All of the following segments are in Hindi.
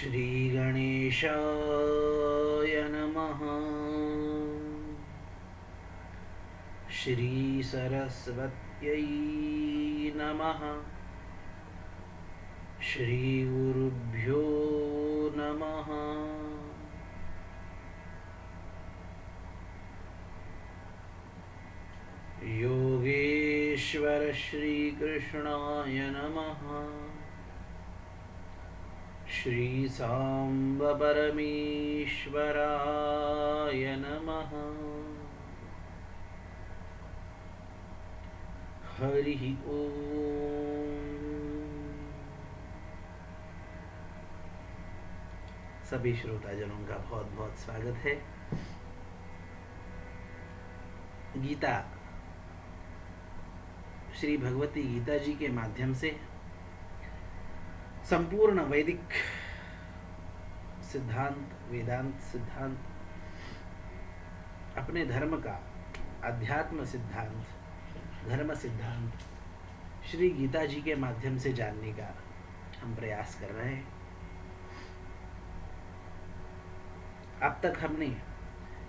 श्रीगणेशाय नमः। श्रीसरस्वत्यै नमः। श्रीगुरुभ्यो नमः। योगेश्वर श्रीकृष्णाय नमः। श्री सांब परमेश्वराय नमः। हरि ओम। सभी श्रोताजनों का बहुत बहुत स्वागत है। गीता, श्री भगवती गीता जी के माध्यम से संपूर्ण वैदिक सिद्धांत, वेदांत सिद्धांत, अपने धर्म का अध्यात्म सिद्धांत, धर्म सिद्धांत श्री गीता जी के माध्यम से जानने का हम प्रयास कर रहे हैं। अब तक हमने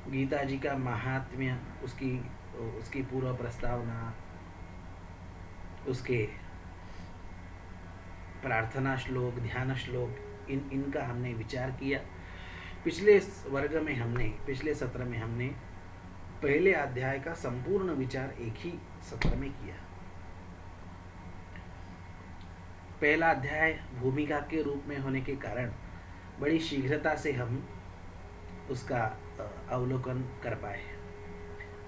गीता जी का महात्म्य, उसकी पूर्व प्रस्तावना, उसके प्रार्थना श्लोक, ध्यान श्लोक, इनका हमने विचार किया। पिछले सत्र में हमने पहले अध्याय का संपूर्ण विचार एक ही सत्र में किया। पहला अध्याय भूमिका के रूप में होने के कारण बड़ी शीघ्रता से हम उसका अवलोकन कर पाए।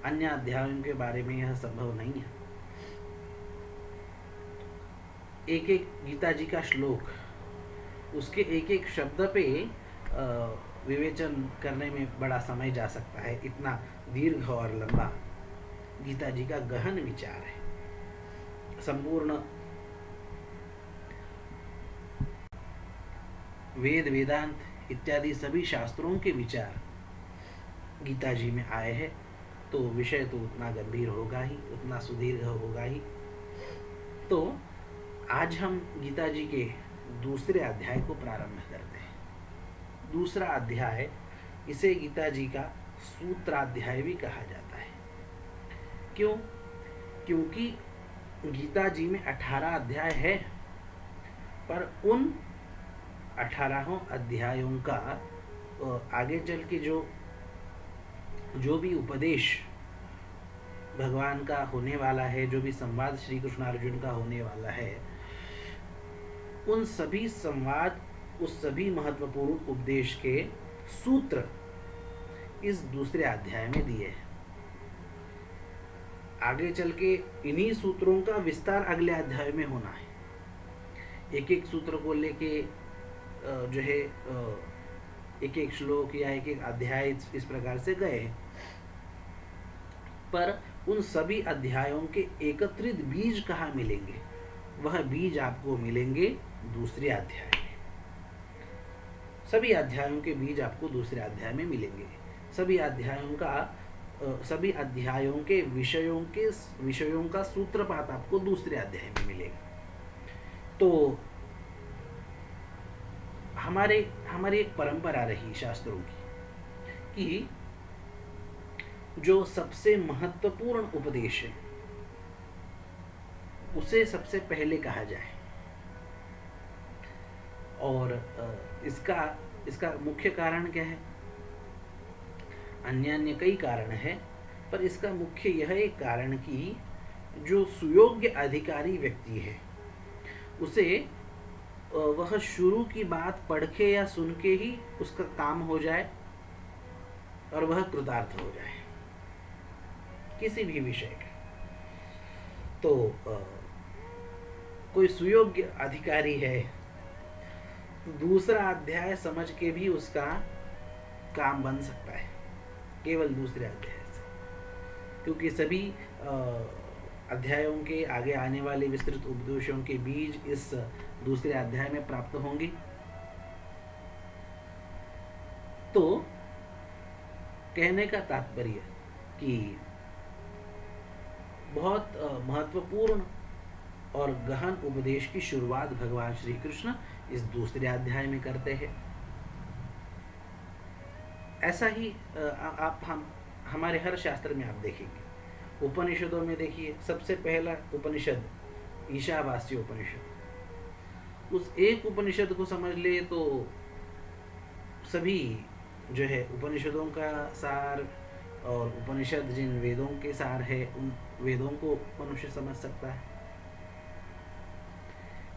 अन्य अध्यायों के बारे में यह संभव नहीं है। एक एक गीता जी का श्लोक, उसके एक एक शब्द पे विवेचन करने में बड़ा समय जा सकता है। इतना दीर्घ और लंबा गीता जी का गहन विचार है। संपूर्ण वेद, वेदांत इत्यादि सभी शास्त्रों के विचार गीता जी में आए हैं, तो विषय तो उतना गंभीर होगा ही, उतना सुदीर्घ होगा ही। तो आज हम गीता जी के दूसरे अध्याय को प्रारंभ करते हैं। दूसरा अध्याय, इसे गीता जी का सूत्राध्याय भी कहा जाता है। क्यों? क्योंकि गीता जी में 18 अध्याय है, पर उन 18 अध्यायों का आगे चल के जो भी उपदेश भगवान का होने वाला है, जो भी संवाद श्री कृष्ण अर्जुन का होने वाला है, उन सभी संवाद, उस सभी महत्वपूर्ण उपदेश के सूत्र इस दूसरे अध्याय में दिए हैं। आगे चल के इन्हीं सूत्रों का विस्तार अगले अध्याय में होना है। एक एक सूत्र को लेके जो है एक एक श्लोक या एक एक अध्याय इस प्रकार से गए हैं, पर उन सभी अध्यायों के एकत्रित बीज कहाँ मिलेंगे? वह बीज आपको मिलेंगे दूसरे अध्याय में। सभी अध्यायों के बीज आपको दूसरे अध्याय में मिलेंगे। सभी अध्यायों के विषयों का सूत्रपात आपको दूसरे अध्याय में मिलेगा। तो हमारी एक परंपरा रही शास्त्रों की कि जो सबसे महत्वपूर्ण उपदेश है उसे सबसे पहले कहा जाए। और इसका मुख्य कारण क्या है? अन्य कई कारण है, पर इसका मुख्य यह एक कारण कि जो सुयोग्य अधिकारी व्यक्ति है उसे वह शुरू की बात पढ़ के या सुन के ही उसका काम हो जाए और वह कृतार्थ हो जाए किसी भी विषय का। तो कोई सुयोग्य अधिकारी है, दूसरा अध्याय समझ के भी उसका काम बन सकता है, केवल दूसरे अध्याय से। क्योंकि सभी अध्यायों के आगे आने वाले विस्तृत उपदेशों के बीज इस दूसरे अध्याय में प्राप्त होंगे। तो कहने का तात्पर्य कि बहुत महत्वपूर्ण और गहन उपदेश की शुरुआत भगवान श्री कृष्ण इस दूसरे अध्याय में करते हैं। ऐसा ही आप हम हमारे हर शास्त्र में आप देखेंगे। उपनिषदों में देखिए, सबसे पहला उपनिषद ईशावास्य उपनिषद। उस एक उपनिषद को समझ ले तो सभी जो है उपनिषदों का सार, और उपनिषद जिन वेदों के सार है उन वेदों को मनुष्य समझ सकता है।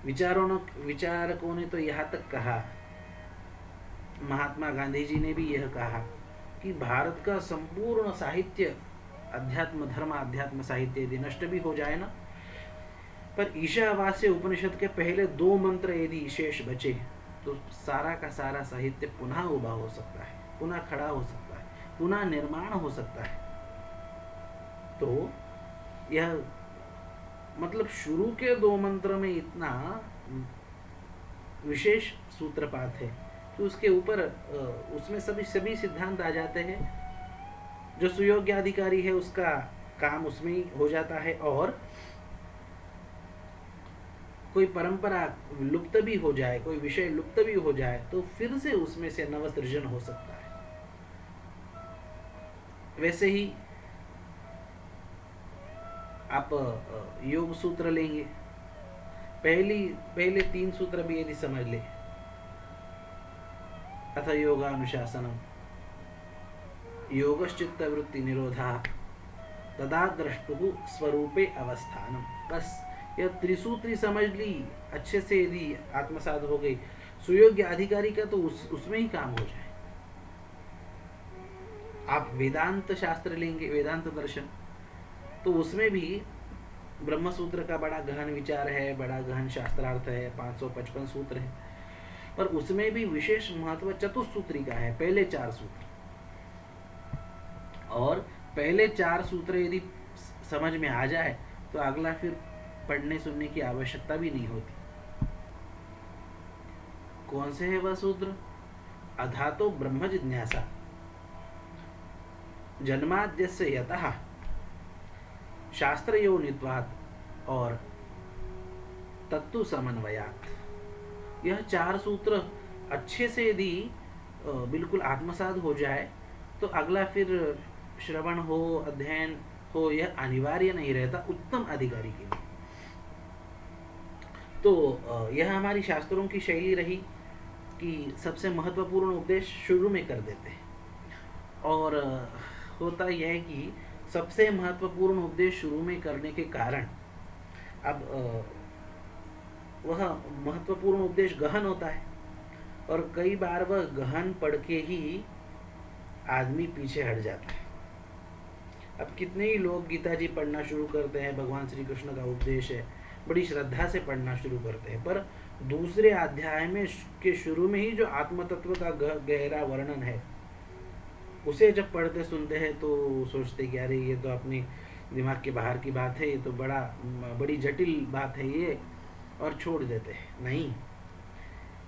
विचारकों ने तो यहाँ तक कहा, महात्मा गांधी जी ने भी यह कहा कि भारत का संपूर्ण साहित्य, अध्यात्म धर्म अध्यात्म साहित्य यदि नष्ट भी हो जाए ना, पर ईशावास्य उपनिषद के पहले 2 मंत्र यदि शेष बचे तो सारा का सारा साहित्य पुनः उभा हो सकता है, पुनः खड़ा हो सकता है, पुनः निर्माण हो सकता है। तो यह मतलब शुरू के 2 मंत्र में इतना विशेष सूत्रपात है कि उसके ऊपर उसमें सभी सिद्धांत आ जाते हैं। जो सुयोग्य अधिकारी है उसका काम उसमें ही हो जाता है, और कोई परंपरा लुप्त भी हो जाए, कोई विषय लुप्त भी हो जाए तो फिर से उसमें से नवसृजन हो सकता है। वैसे ही आप योग सूत्र लेंगे, पहले 3 सूत्र भी यदि समझ ले, अथ योगानुशासनम, योगश्चित्त वृत्ति निरोधा, तदा द्रष्टुः स्वरूपे अवस्थानम। बस यह त्रिसूत्री समझ ली अच्छे से, यदि आत्मसात हो गई, सुयोग्य अधिकारी का तो उसमें ही काम हो जाए। आप वेदांत शास्त्र लेंगे, वेदांत दर्शन, तो उसमें भी ब्रह्म सूत्र का बड़ा गहन विचार है, बड़ा गहन शास्त्रार्थ है, 555 सूत्र है, पर उसमें भी विशेष महत्व चतुस्सूत्री का है, पहले 4 सूत्र। और पहले 4 सूत्र यदि समझ में आ जाए तो अगला फिर पढ़ने सुनने की आवश्यकता भी नहीं होती। कौन से है वह सूत्र? अधातो ब्रह्म जिज्ञासा, जन्माद्यस्य यतः शास्त्र योनित्वात् और तत्तु समन्वयात्। यह 4 सूत्र अच्छे से यदि बिल्कुल आत्मसात हो जाए तो अगला फिर श्रवण हो, अध्ययन हो, यह अनिवार्य नहीं रहता उत्तम अधिकारी के लिए। तो यह हमारी शास्त्रों की शैली रही कि सबसे महत्वपूर्ण उपदेश शुरू में कर देते हैं, और होता यह है कि सबसे महत्वपूर्ण उपदेश शुरू में करने के कारण अब वह महत्वपूर्ण उपदेश गहन होता है, और कई बार वह गहन पढ़ के ही आदमी पीछे हट जाता है। अब कितने ही लोग गीता जी पढ़ना शुरू करते हैं, भगवान श्री कृष्ण का उपदेश है, बड़ी श्रद्धा से पढ़ना शुरू करते हैं, पर दूसरे अध्याय में के शुरू में ही जो आत्म तत्व का गहरा वर्णन है उसे जब पढ़ते सुनते हैं तो सोचते कि अरे ये तो अपने दिमाग के बाहर की बात है, ये तो बड़ी जटिल बात है ये, और छोड़ देते हैं। नहीं,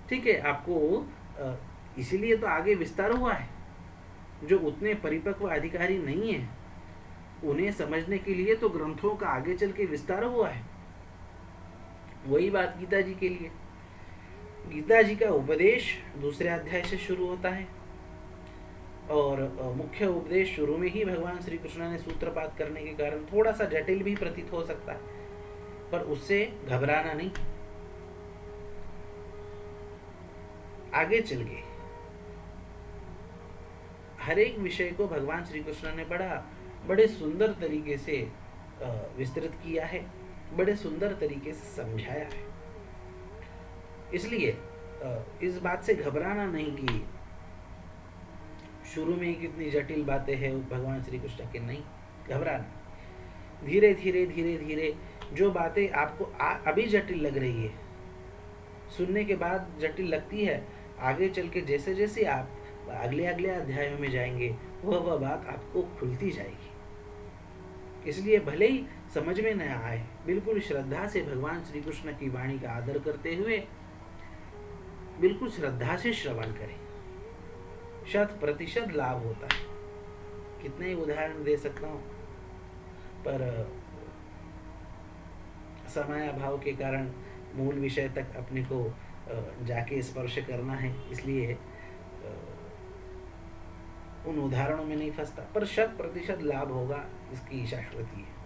ठीक है, आपको इसीलिए तो आगे विस्तार हुआ है। जो उतने परिपक्व अधिकारी नहीं है उन्हें समझने के लिए तो ग्रंथों का आगे चल के विस्तार हुआ है। वही बात गीता जी के लिए, गीता जी का उपदेश दूसरे अध्याय से शुरू होता है, और मुख्य उपदेश शुरू में ही भगवान श्री कृष्ण ने सूत्रपात करने के कारण थोड़ा सा जटिल भी प्रतीत हो सकता है, पर उससे घबराना नहीं, आगे चल गए। हर एक विषय को भगवान श्री कृष्ण ने बड़े सुंदर तरीके से विस्तृत किया है, बड़े सुंदर तरीके से समझाया है। इसलिए इस बात से घबराना नहीं कि शुरू में कितनी जटिल बातें हैं भगवान श्री कृष्ण के, नहीं घबराना। धीरे धीरे धीरे धीरे जो बातें आपको अभी जटिल लग रही है, सुनने के बाद जटिल लगती है, आगे चल के जैसे जैसे आप अगले अध्यायों में जाएंगे वह बात आपको खुलती जाएगी। इसलिए भले ही समझ में न आए, बिल्कुल श्रद्धा से भगवान श्री कृष्ण की वाणी का आदर करते हुए बिल्कुल श्रद्धा से श्रवण करें, 100% लाभ होता है। कितने उदाहरण दे सकता हूँ, पर समय अभाव के कारण मूल विषय तक अपने को जाके स्पर्श करना है, इसलिए उन उदाहरणों में नहीं फंसता, पर 100% लाभ होगा इसकी शाश्वती है।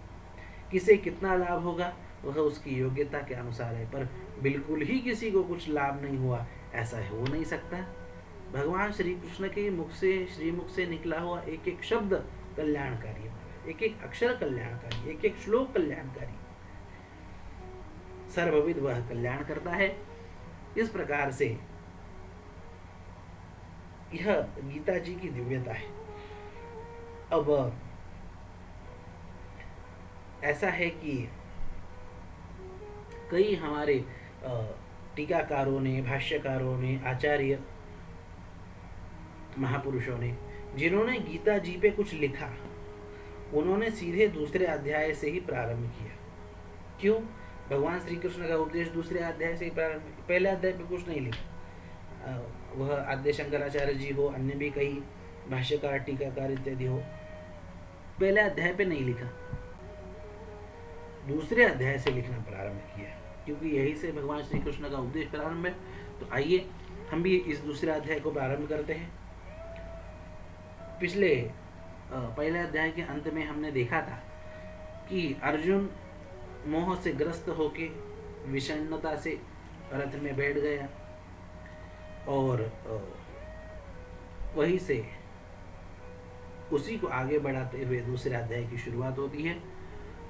किसे कितना लाभ होगा वह उसकी योग्यता के अनुसार है, पर बिल्कुल ही किसी को कुछ लाभ नहीं हुआ ऐसा हो नहीं सकता। भगवान श्री कृष्ण के मुख से, श्रीमुख से निकला हुआ एक एक शब्द कल्याणकारी, एक एक अक्षर कल्याणकारी, एक एक श्लोक कल्याणकारी, सर्वविद वह कल्याण करता है। इस प्रकार से यह गीता जी की दिव्यता है। अब ऐसा है कि कई हमारे टीकाकारों ने, भाष्यकारों ने, आचार्य महापुरुषों ने, जिन्होंने गीता जी पे कुछ लिखा, उन्होंने सीधे दूसरे अध्याय से ही प्रारंभ किया। क्यों? भगवान श्री कृष्ण का उपदेश दूसरे अध्याय से ही प्रारंभ, पहले अध्याय पे कुछ नहीं लिखा। वह आद्य शंकराचार्य जी हो, अन्य भी कई भाष्यकार, टीकाकार इत्यादि हो, पहले अध्याय पे नहीं लिखा, दूसरे अध्याय से लिखना प्रारंभ किया, क्योंकि यही से भगवान श्री कृष्ण का उपदेश प्रारंभ है। तो आइए हम भी इस दूसरे अध्याय को प्रारंभ करते हैं। पिछले पहले अध्याय के अंत में हमने देखा था कि अर्जुन मोह से ग्रस्त होके विषण्णता से रथ में बैठ गया, और वहीं से उसी को आगे बढ़ाते हुए दूसरे अध्याय की शुरुआत होती है।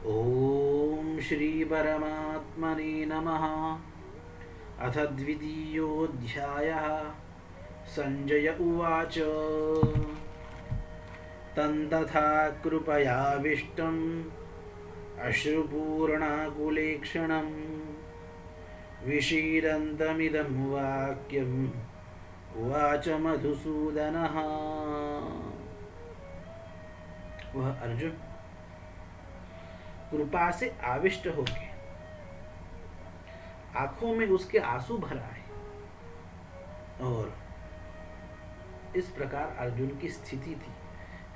ओम श्री परमात्मने नमः। अथ द्वितीयोऽध्यायः। संजय उवाच तन्तथा कृपयाविष्टम् अश्रुपूर्णाकुलेक्षणं विषीदन्तमिदं वाक्यम् उवाच मधुसूदनः। वह अर्जुन कृपा से आविष्ट होके, आंखों में उसके आंसू भर आए, और इस प्रकार अर्जुन की स्थिति थी।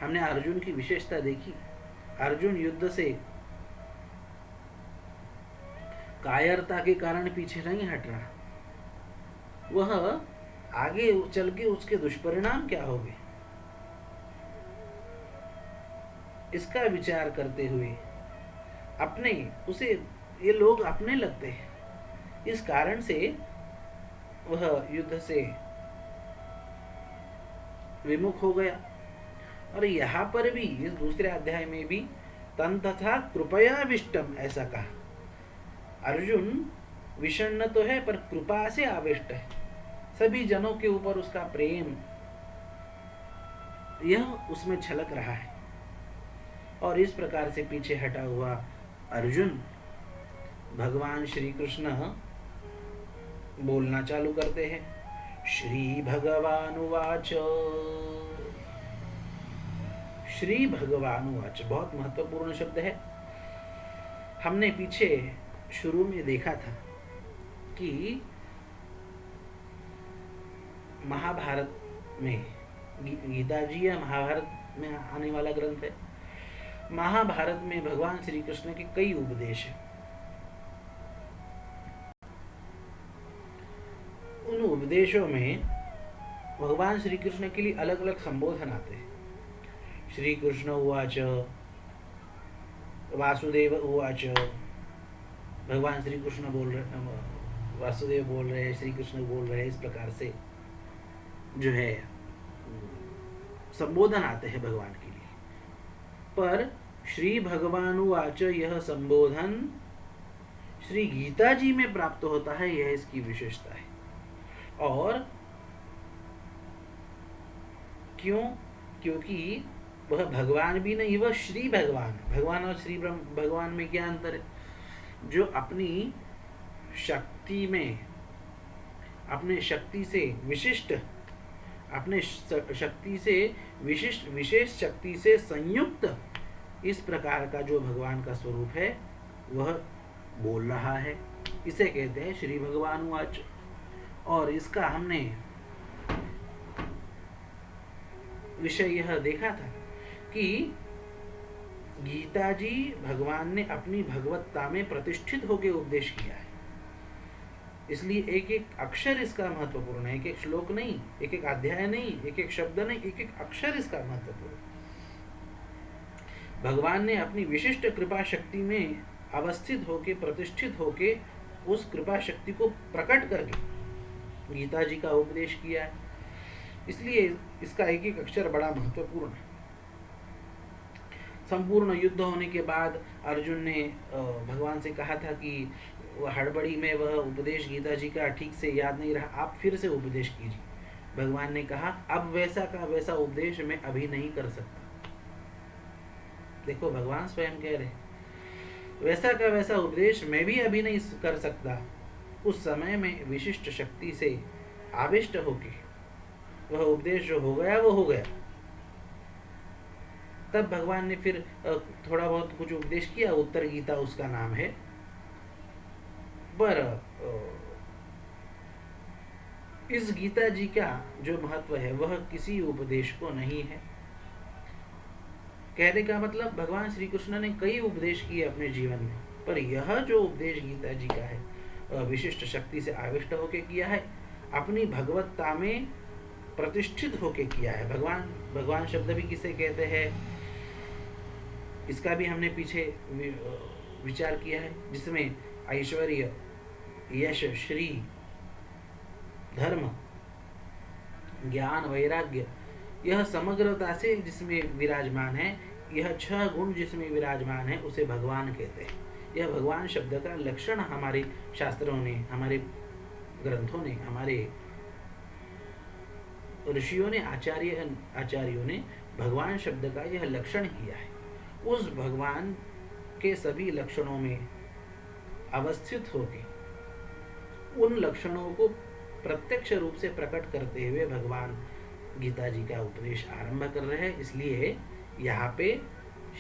हमने अर्जुन की विशेषता देखी। अर्जुन युद्ध से कायरता के कारण पीछे नहीं हट रहा, वह आगे चल के उसके दुष्परिणाम क्या होंगे इसका विचार करते हुए अपने उसे ये लोग अपने लगते हैं, इस कारण से वह युद्ध से विमुख हो गया। और यहाँ पर भी इस दूसरे अध्याय में भी तथा कृपया विष्टम ऐसा कहा। अर्जुन विषण्ण तो है पर कृपा से आविष्ट है, सभी जनों के ऊपर उसका प्रेम यह उसमें छलक रहा है। और इस प्रकार से पीछे हटा हुआ अर्जुन भगवान श्री कृष्ण बोलना चालू करते हैं। श्री भगवानुवाच। श्री भगवानुवाच बहुत महत्वपूर्ण शब्द है। हमने पीछे शुरू में देखा था कि महाभारत में, गीता जी या महाभारत में आने वाला ग्रंथ है, महाभारत में भगवान श्री कृष्ण के कई उपदेश हैं। उन उपदेशों में भगवान श्री कृष्ण के लिए अलग अलग संबोधन आते हैं। श्री कृष्ण उवाच, वासुदेव उवाच, भगवान श्री कृष्ण बोल रहे, वासुदेव बोल रहे हैं, श्री कृष्ण बोल रहे हैं, इस प्रकार से जो है संबोधन आते हैं भगवान के लिए। पर श्री भगवानुवाच यह संबोधन श्री गीता जी में प्राप्त होता है, यह इसकी विशेषता है। और क्यों? क्योंकि वह भगवान भी नहीं, वह श्री भगवान। भगवान और श्री भगवान में क्या अंतर है? जो अपनी शक्ति में, अपने शक्ति से विशिष्ट, अपने शक्ति से विशिष्ट, विशेष शक्ति से संयुक्त इस प्रकार का जो भगवान का स्वरूप है वह बोल रहा है, इसे कहते हैं श्री भगवानुवाच। और इसका हमने विषय यह देखा था कि गीता जी भगवान ने अपनी भगवत्ता में प्रतिष्ठित होकर उपदेश किया है। इसलिए एक एक अक्षर इसका महत्वपूर्ण है, एक एक श्लोक नहीं, एक एक अध्याय नहीं, एक एक शब्द नहीं, एक एक अक्षर इसका महत्वपूर्ण है। भगवान ने अपनी विशिष्ट कृपा शक्ति में अवस्थित होके, प्रतिष्ठित होके, उस कृपा शक्ति को प्रकट करके गीता जी का उपदेश किया है। इसलिए इसका एक एक अक्षर बड़ा महत्वपूर्ण है। संपूर्ण युद्ध होने के बाद अर्जुन ने भगवान से कहा था कि वह हड़बड़ी में वह उपदेश गीता जी का ठीक से याद नहीं रहा, आप फिर से उपदेश कीजिए। भगवान ने कहा अब वैसा का वैसा उपदेश मैं अभी नहीं कर सकता। देखो भगवान स्वयं कह रहे वैसा का वैसा उपदेश मैं भी अभी नहीं कर सकता। उस समय में विशिष्ट शक्ति से आविष्ट होके वह उपदेश जो हो गया वो हो गया। तब भगवान ने फिर थोड़ा बहुत कुछ उपदेश किया, उत्तर गीता उसका नाम है। पर इस गीता जी का जो महत्व है वह किसी उपदेश को नहीं है। कहने का मतलब भगवान श्री कृष्ण ने कई उपदेश किए अपने जीवन में, पर यह जो उपदेश गीता जी का है विशिष्ट शक्ति से आविष्ट होके किया है, अपनी भगवत्ता में प्रतिष्ठित होके किया है। भगवान शब्द भी किसे कहते हैं, इसका भी हमने पीछे विचार किया है, जिसमें ऐश्वर्य, यश, श्री, धर्म, ज्ञान, वैराग्य यह समग्रता से जिसमें विराजमान है, यह 6 गुण जिसमें विराजमान है उसे भगवान कहते हैं। यह भगवान शब्द का लक्षण हमारे शास्त्रों ने, हमारे ग्रंथों ने, हमारे ऋषियों ने, आचार्यों ने भगवान शब्द का यह लक्षण किया है। उस भगवान के सभी लक्षणों में अवस्थित होकर उन लक्षणों को प्रत्यक्ष रूप से प्रकट करते हुए भगवान गीता जी का उपदेश आरंभ कर रहे हैं। इसलिए यहाँ पे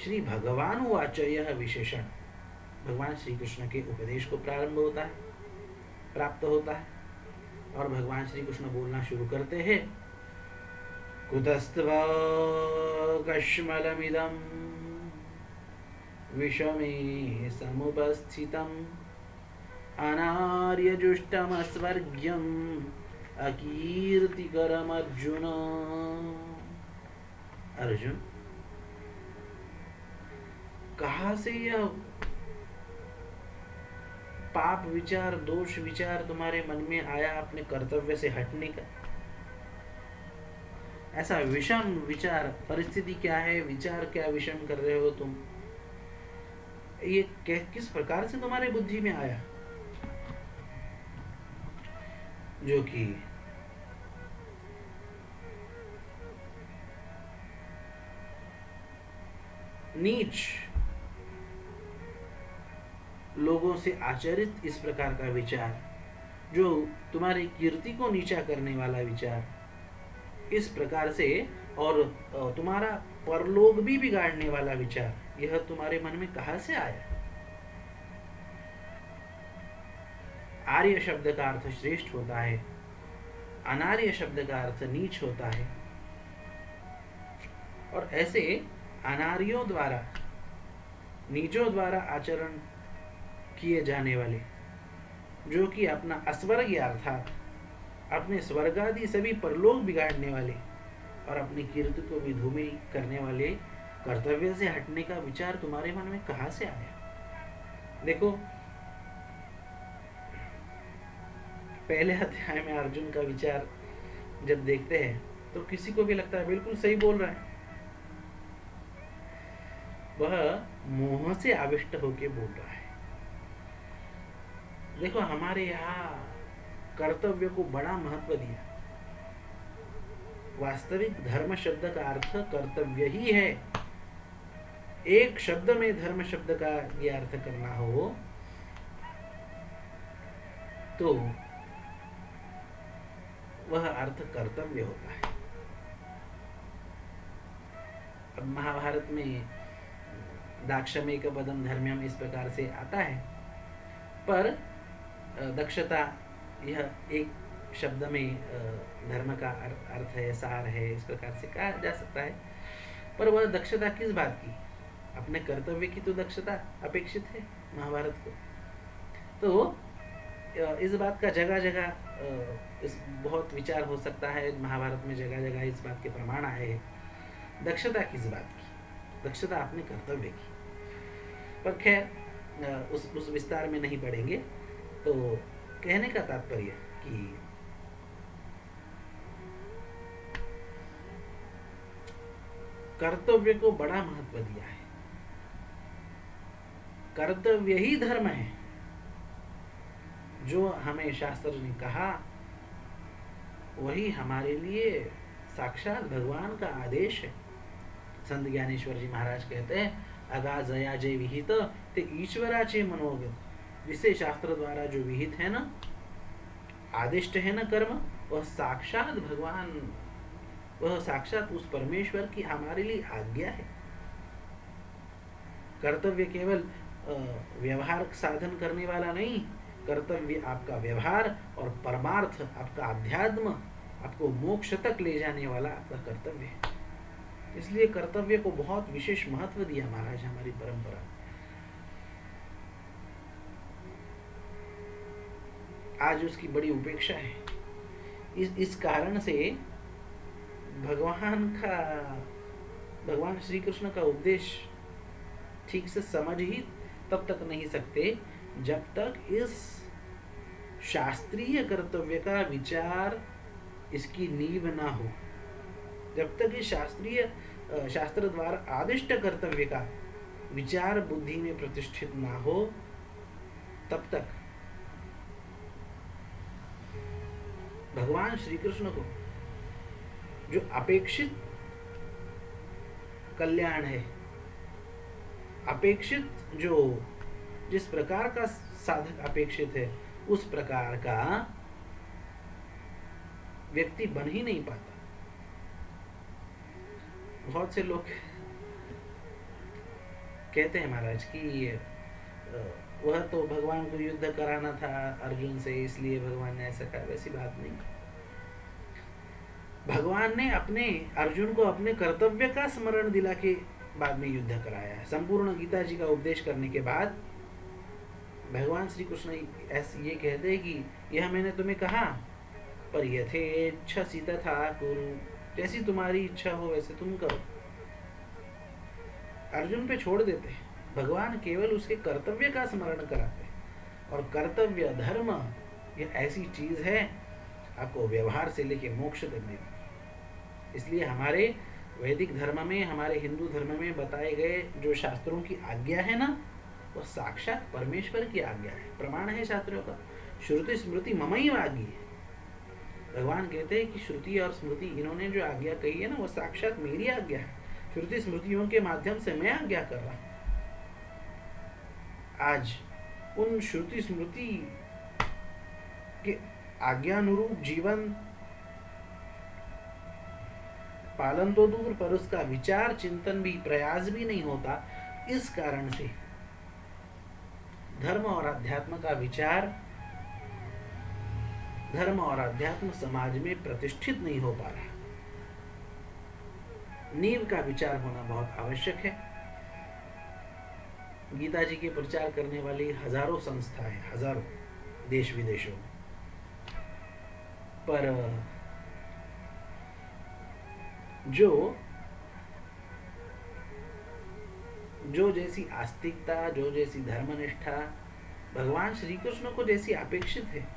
श्री भगवान वाच यह विशेषण भगवान श्री कृष्ण के उपदेश को प्राप्त होता है और भगवान श्री कृष्ण बोलना शुरू करते हैं, कुतस्त्वा कश्मलमिदं विषमे समुपस्थितम् अनार्यजुष्टमस्वर्ग्यम् अकीर्तिकरम अर्जुन। अर्जुन, कहाँ से यह पाप विचार, दोष विचार तुम्हारे मन में आया अपने कर्तव्य से हटने का? ऐसा विषम विचार, परिस्थिति क्या है, विचार क्या विषम कर रहे हो तुम? ये किस प्रकार से तुम्हारे बुद्धि में आया जो कि नीच लोगों से आचरित इस प्रकार का विचार, जो तुम्हारी कीर्ति को नीचा करने वाला विचार, इस प्रकार से, और तुम्हारा परलोक भी बिगाड़ने वाला विचार, यह तुम्हारे मन में कहां से आया? आर्य शब्द का अर्थ श्रेष्ठ होता है, अनार्य शब्द का अर्थ नीच होता है। और ऐसे अनार्यों द्वारा, नीचों द्वारा आचरण किए जाने वाले, जो कि अपना अस्वर्ग अर्थात अपने स्वर्गादि सभी परलोक बिगाड़ने वाले और अपनी कीर्ति को भी धूमिल करने वाले कर्तव्य से हटने का विचार तुम्हारे मन में कहां से आया? देखो, पहले अध्याय में अर्जुन का विचार जब देखते हैं तो किसी को भी लगता है बिल्कुल सही बोल रहा है, वह मोह से आविष्ट होके बोल रहा है। देखो, हमारे यहाँ कर्तव्य को बड़ा महत्व दिया। वास्तविक धर्म शब्द का अर्थ कर्तव्य ही है। एक शब्द में धर्म शब्द का ये अर्थ करना हो तो वह अर्थ कर्तव्य होता है। अब महाभारत में दाक्षमेक पदम धर्म्यम इस प्रकार से आता है, पर दक्षता यह एक शब्द में धर्म का अर्थ है, सार है, इस प्रकार से कहा जा सकता है। पर वह दक्षता किस बात की? अपने कर्तव्य की तो दक्षता अपेक्षित है महाभारत को। तो इस बात का जगह जगह इस बहुत विचार हो सकता है। महाभारत में जगह जगह इस बात के प्रमाण आए हैं। दक्षता किस बात की? दक्षता अपने कर्तव्य की। पर खैर उस विस्तार में नहीं पड़ेंगे। तो कहने का तात्पर्य कि कर्तव्य को बड़ा महत्व दिया है। कर्तव्य ही धर्म है, जो हमें शास्त्र ने कहा वही हमारे लिए साक्षात भगवान का आदेश है। संत ज्ञानेश्वर जी महाराज कहते हैं, अगाजया जे विहित ते ईश्वराचे मनोगत। जिसे शास्त्र द्वारा जो विहित है ना, आदिष्ट है ना कर्म, वह साक्षात भगवान, वह साक्षात उस परमेश्वर की हमारे लिए आज्ञा है। कर्तव्य केवल व्यवहार साधन करने वाला नहीं, कर्तव्य आपका व्यवहार और परमार्थ, आपका अध्यात्म, आपको मोक्ष तक ले जाने वाला आपका कर्तव्य है। इसलिए कर्तव्य को बहुत विशेष महत्व दिया महाराज हमारी परंपरा। आज उसकी बड़ी उपेक्षा है। इस कारण से भगवान श्री कृष्ण का उपदेश ठीक से समझ ही तब तक नहीं सकते जब तक इस शास्त्रीय कर्तव्य का विचार इसकी नींव ना हो। जब तक इस शास्त्र द्वारा आदिष्ट कर्तव्य का विचार बुद्धि में प्रतिष्ठित ना हो, तब तक भगवान श्री कृष्ण को जो अपेक्षित कल्याण है, अपेक्षित जो जिस प्रकार का साधक अपेक्षित है, उस प्रकार का व्यक्ति बन ही नहीं पाता। बहुत से लोग कहते हैं महाराज कि वह तो भगवान को युद्ध कराना था अर्जुन से, इसलिए भगवान ने ऐसा कहा। वैसी बात नहीं। भगवान ने अपने अर्जुन को अपने कर्तव्य का स्मरण दिला के बाद में युद्ध कराया है। संपूर्ण गीता जी का उपदेश करने के बाद भगवान श्री कृष्ण ऐसे ये कहते हैं कि यह मैंने तुम्हें कहा, पर यथेच्छसि तथा कुरु, जैसी तुम्हारी इच्छा हो वैसे तुम करो। अर्जुन पे छोड़ देते हैं। भगवान केवल उसके कर्तव्य का स्मरण कराते हैं। और कर्तव्य धर्म यह ऐसी चीज है, आपको व्यवहार से लेके मोक्ष तक देती। इसलिए हमारे वैदिक धर्म में, हमारे हिंदू धर्म में बताए गए जो शास्त्रों की आज्ञा है ना, वह साक्षात परमेश्वर की आज्ञा है। प्रमाण है शास्त्रों का। श्रुति स्मृति ममैव आज्ञा है। भगवान कहते हैं कि श्रुति और स्मृति, इन्होंने जो आज्ञा कही है ना, वह साक्षात मेरी आज्ञा है। श्रुति स्मृतियों के माध्यम से मैं आज्ञा कर रहा हूं। आज उन श्रुति स्मृति के आज्ञानुरूप जीवन पालन तो दूर, पर उसका विचार चिंतन भी, प्रयास भी नहीं होता। इस कारण से धर्म और अध्यात्म का विचार, धर्म और अध्यात्म समाज में प्रतिष्ठित नहीं हो पा रहा। नींव का विचार होना बहुत आवश्यक है। गीता जी के प्रचार करने वाली हजारों संस्थाएं, हजारों देश विदेशों में, पर जो जैसी आस्तिकता, जो जैसी धर्मनिष्ठा भगवान श्री कृष्ण को जैसी अपेक्षित है,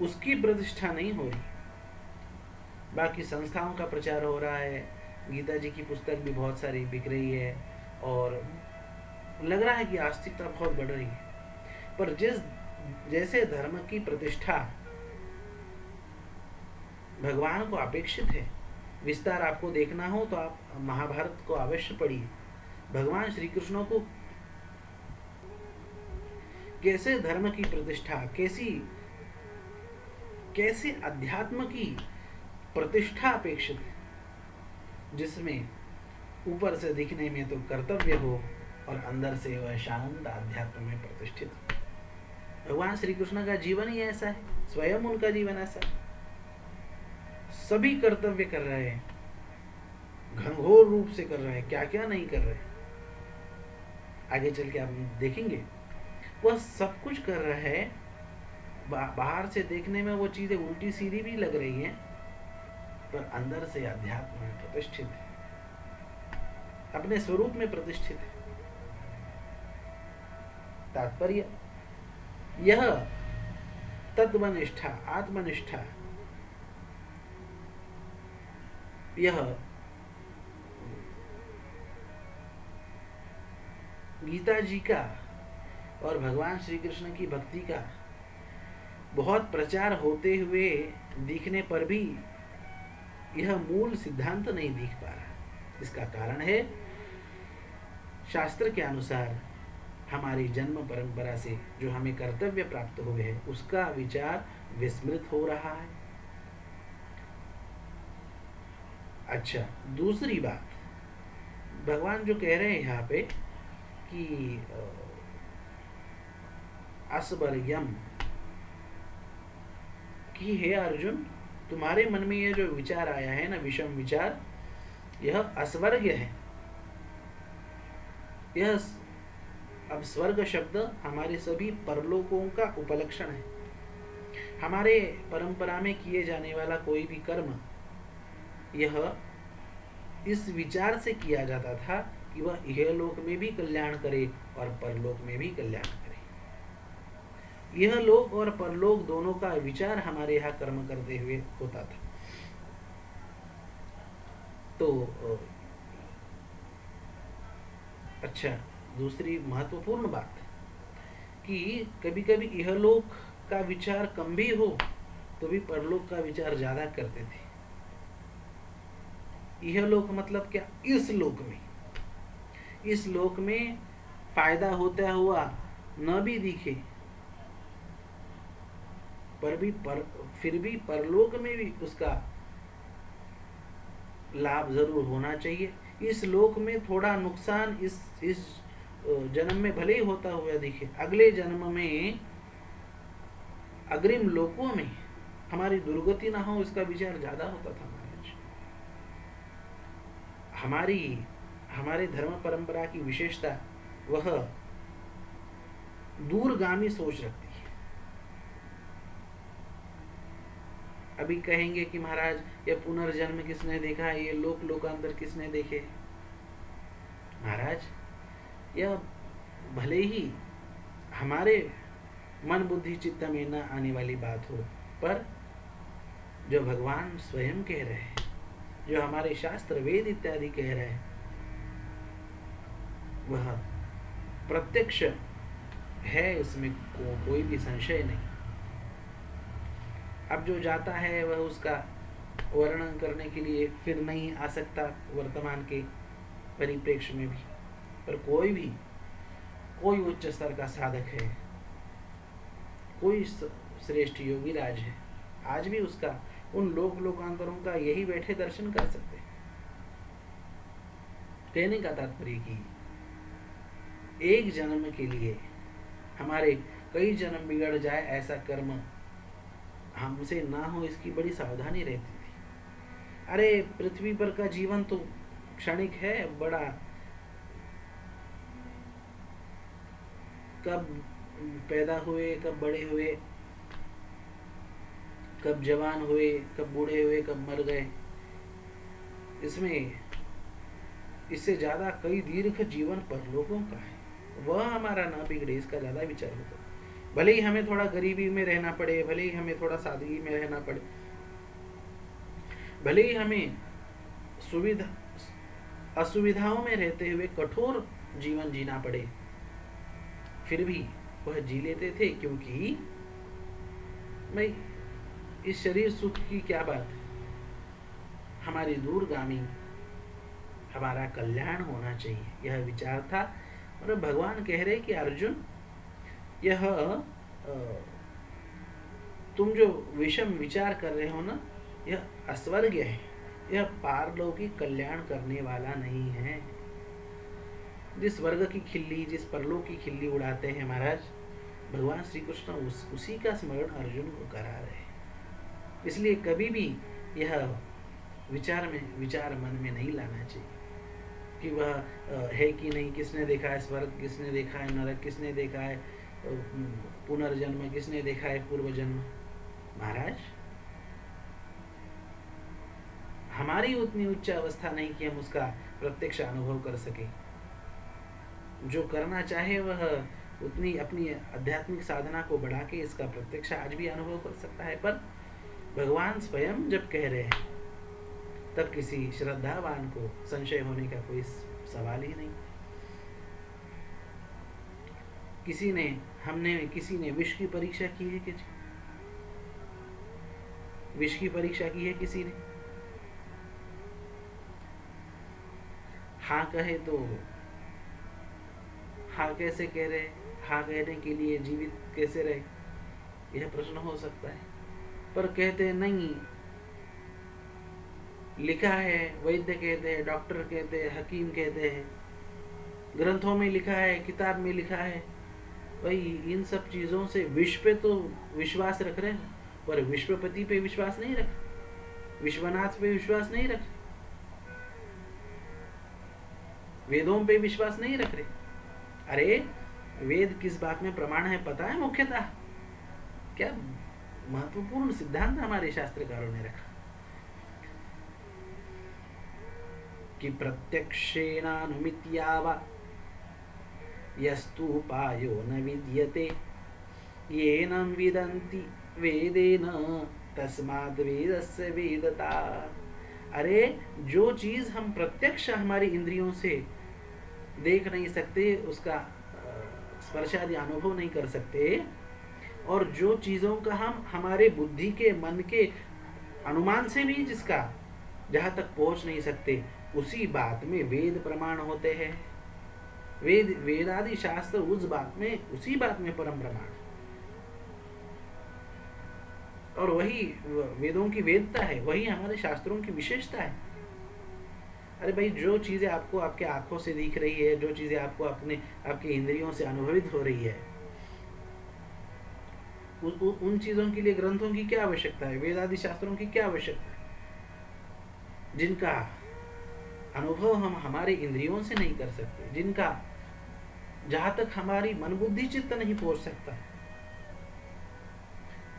उसकी प्रतिष्ठा नहीं हो रही। बाकी संस्थाओं का प्रचार हो रहा है, गीता जी की पुस्तक भी बहुत सारी बिक रही है और लग रहा है कि आस्तिकता बहुत बढ़ रही है। पर जैसे धर्म की प्रतिष्ठा भगवान को अपेक्षित है, विस्तार आपको देखना हो तो आप महाभारत को अवश्य पढ़िए। भगवान श्री कृष्ण को कैसे धर्म की प्रतिष्ठा, कैसे अध्यात्म की प्रतिष्ठा अपेक्षित है, जिसमें ऊपर से दिखने में तो कर्तव्य हो और अंदर से वह शांत अध्यात्म में प्रतिष्ठित हो। भगवान श्री कृष्ण का जीवन ही ऐसा है, स्वयं उनका जीवन ऐसा है। सभी कर्तव्य कर रहे हैं, घनघोर रूप से कर रहे हैं, क्या क्या नहीं कर रहे। आगे चल के आप देखेंगे, वह सब कुछ कर रहे हैं बाहर से देखने में वो चीजें उल्टी सीधी भी लग रही हैं, पर अंदर से अध्यात्म में प्रतिष्ठित है, अपने स्वरूप में प्रतिष्ठित है। तात्पर्य यह तत्वनिष्ठा, आत्मनिष्ठा, यह गीता जी का और भगवान श्री कृष्ण की भक्ति का बहुत प्रचार होते हुए दिखने पर भी यह मूल सिद्धांत नहीं दिख पा रहा। इसका कारण है शास्त्र के अनुसार हमारी जन्म परंपरा से जो हमें कर्तव्य प्राप्त हुए हैं उसका विचार विस्मृत हो रहा है। अच्छा, दूसरी बात, भगवान जो कह रहे हैं यहाँ पे कि असवर्यम, कि हे अर्जुन, तुम्हारे मन में ये जो विचार आया है ना, विषम विचार, यह अस्वर्ग है। यह अब स्वर्ग शब्द हमारे सभी परलोकों का उपलक्षण है। हमारे परंपरा में किए जाने वाला कोई भी कर्म यह इस विचार से किया जाता था कि वह इहलोक में भी कल्याण करे और परलोक में भी कल्याण करे। यह लोक और परलोक दोनों का विचार हमारे यहाँ कर्म करते हुए होता था। तो अच्छा, दूसरी महत्वपूर्ण बात कि कभी कभी इहलोक का विचार कम भी हो तो भी परलोक का विचार ज्यादा करते थे। इहलोक मतलब क्या? इस लोक में, इस लोक में फायदा होता हुआ न भी दिखे फिर भी परलोक में भी उसका लाभ जरूर होना चाहिए। इस लोक में थोड़ा नुकसान इस जन्म में भले ही होता हुआ दिखे, अगले जन्म में अग्रिम लोकों में हमारी दुर्गति ना हो, इसका विचार ज्यादा होता था महाराज। हमारे धर्म परंपरा की विशेषता वह दूरगामी सोच रखती है। अभी कहेंगे कि महाराज यह पुनर्जन्म किसने देखा, ये लोकांतर किसने देखे? महाराज, यह भले ही हमारे मन बुद्धि चित्त में न आने वाली बात हो, पर जो भगवान स्वयं कह रहे हैं, जो हमारे शास्त्र वेद इत्यादि कह रहे हैं, वह प्रत्यक्ष है, इसमें कोई भी संशय नहीं। अब जो जाता है वह उसका वर्णन करने के लिए फिर नहीं आ सकता वर्तमान के परिप्रेक्ष्य में भी, पर कोई उच्च स्तर का साधक है, कोई श्रेष्ठ योगी राज है, आज भी उसका उन लोकांतरों का यही बैठे दर्शन कर सकते हैं। कहने का तात्पर्य कि एक जन्म के लिए हमारे कई जन्म बिगड़ जाए, ऐसा कर्म हमसे ना हो, इसकी बड़ी सावधानी रहती थी। अरे पृथ्वी पर का जीवन तो क्षणिक है, बड़ा कब पैदा हुए, कब बड़े हुए, कब जवान हुए, कब बूढ़े हुए, कब मर गए, इससे ज्यादा कई दीर्घ जीवन परलोकों का है। वह हमारा ना बिगड़े, इसका ज्यादा विचार होता। भले ही हमें थोड़ा गरीबी में रहना पड़े, भले ही हमें थोड़ा सादगी में रहना पड़े, भले ही हमें असुविधाओं में रहते हुए कठोर जीवन जीना पड़े, फिर भी वह जी लेते थे, क्योंकि भाई इस शरीर सुख की क्या बात है, हमारी दूरगामी हमारा कल्याण होना चाहिए, यह विचार था। और भगवान कह रहे कि अर्जुन, यह तुम जो विषम विचार कर रहे हो ना, यह अस्वर्ग है, यह पारलौकिक कल्याण करने वाला नहीं है। जिस वर्ग की खिल्ली, जिस परलोक की खिल्ली उड़ाते हैं महाराज, भगवान श्री कृष्ण उसी का स्मरण अर्जुन को करा रहे हैं। इसलिए कभी भी यह विचार मन में नहीं लाना चाहिए कि वह है कि नहीं, किसने देखा है स्वर्ग, किसने देखा है नरक, किसने देखा है पुनर्जन्म किसने देखा है? पूर्व जन्म। महाराज, हमारी उतनी उच्च अवस्था नहीं कि हम उसका प्रत्यक्ष अनुभव कर सके। जो करना चाहे वह उतनी अपनी आध्यात्मिक साधना को बढ़ा के इसका प्रत्यक्ष आज भी अनुभव कर सकता है। पर भगवान स्वयं जब कह रहे हैं तब किसी श्रद्धावान को संशय होने का कोई सवाल ही नहीं। किसी ने विष की परीक्षा की है? विष की परीक्षा की है किसी ने? हाँ कहे तो हाँ कैसे कह रहे? हाँ कहने के लिए जीवित कैसे रहे? यह प्रश्न हो सकता है। पर कहते नहीं, लिखा है, वैद्य कहते हैं, डॉक्टर कहते हैं, हकीम कहते हैं, ग्रंथों में लिखा है, किताब में लिखा है। भाई इन सब चीजों से विश्व पे तो विश्वास रख रहे हैं, पर विश्वपति पे विश्वास नहीं रख, विश्वनाथ पे विश्वास नहीं रख, वेदों पे विश्वास नहीं रख रहे। अरे वेद किस बात में प्रमाण है पता है? मुख्यतः क्या महत्वपूर्ण सिद्धांत हमारे शास्त्रकारों ने रखा कि प्रत्यक्षेणानुमित्यावा यस्तु उपायो न विद्यते येनं विदन्ति वेदेन तस्माद् वेदस्य वेदता। अरे जो चीज हम प्रत्यक्ष हमारी इंद्रियों से देख नहीं सकते, उसका स्पर्शादि अनुभव नहीं कर सकते, और जो चीजों का हम हमारे बुद्धि के मन के अनुमान से भी जिसका जहां तक पहुंच नहीं सकते, उसी बात में वेद प्रमाण होते हैं। वेदादि शास्त्र उस बात में, उसी बात में परम प्रमाण, और वही वेदों की वेदता है, वही हमारे शास्त्रों की विशेषता है। अरे भाई जो चीजें आपको आपके आंखों से दिख रही है, जो चीजें आपको आपके इंद्रियों से अनुभवित हो रही है, उन चीजों के लिए ग्रंथों की क्या आवश्यकता है? वेदादि शास्त्रों की क्या आवश्यकता है? जिनका अनुभव हम हमारे इंद्रियों से नहीं कर सकते, जिनका जहां तक हमारी मन बुद्धि चित्त नहीं पहुंच सकता,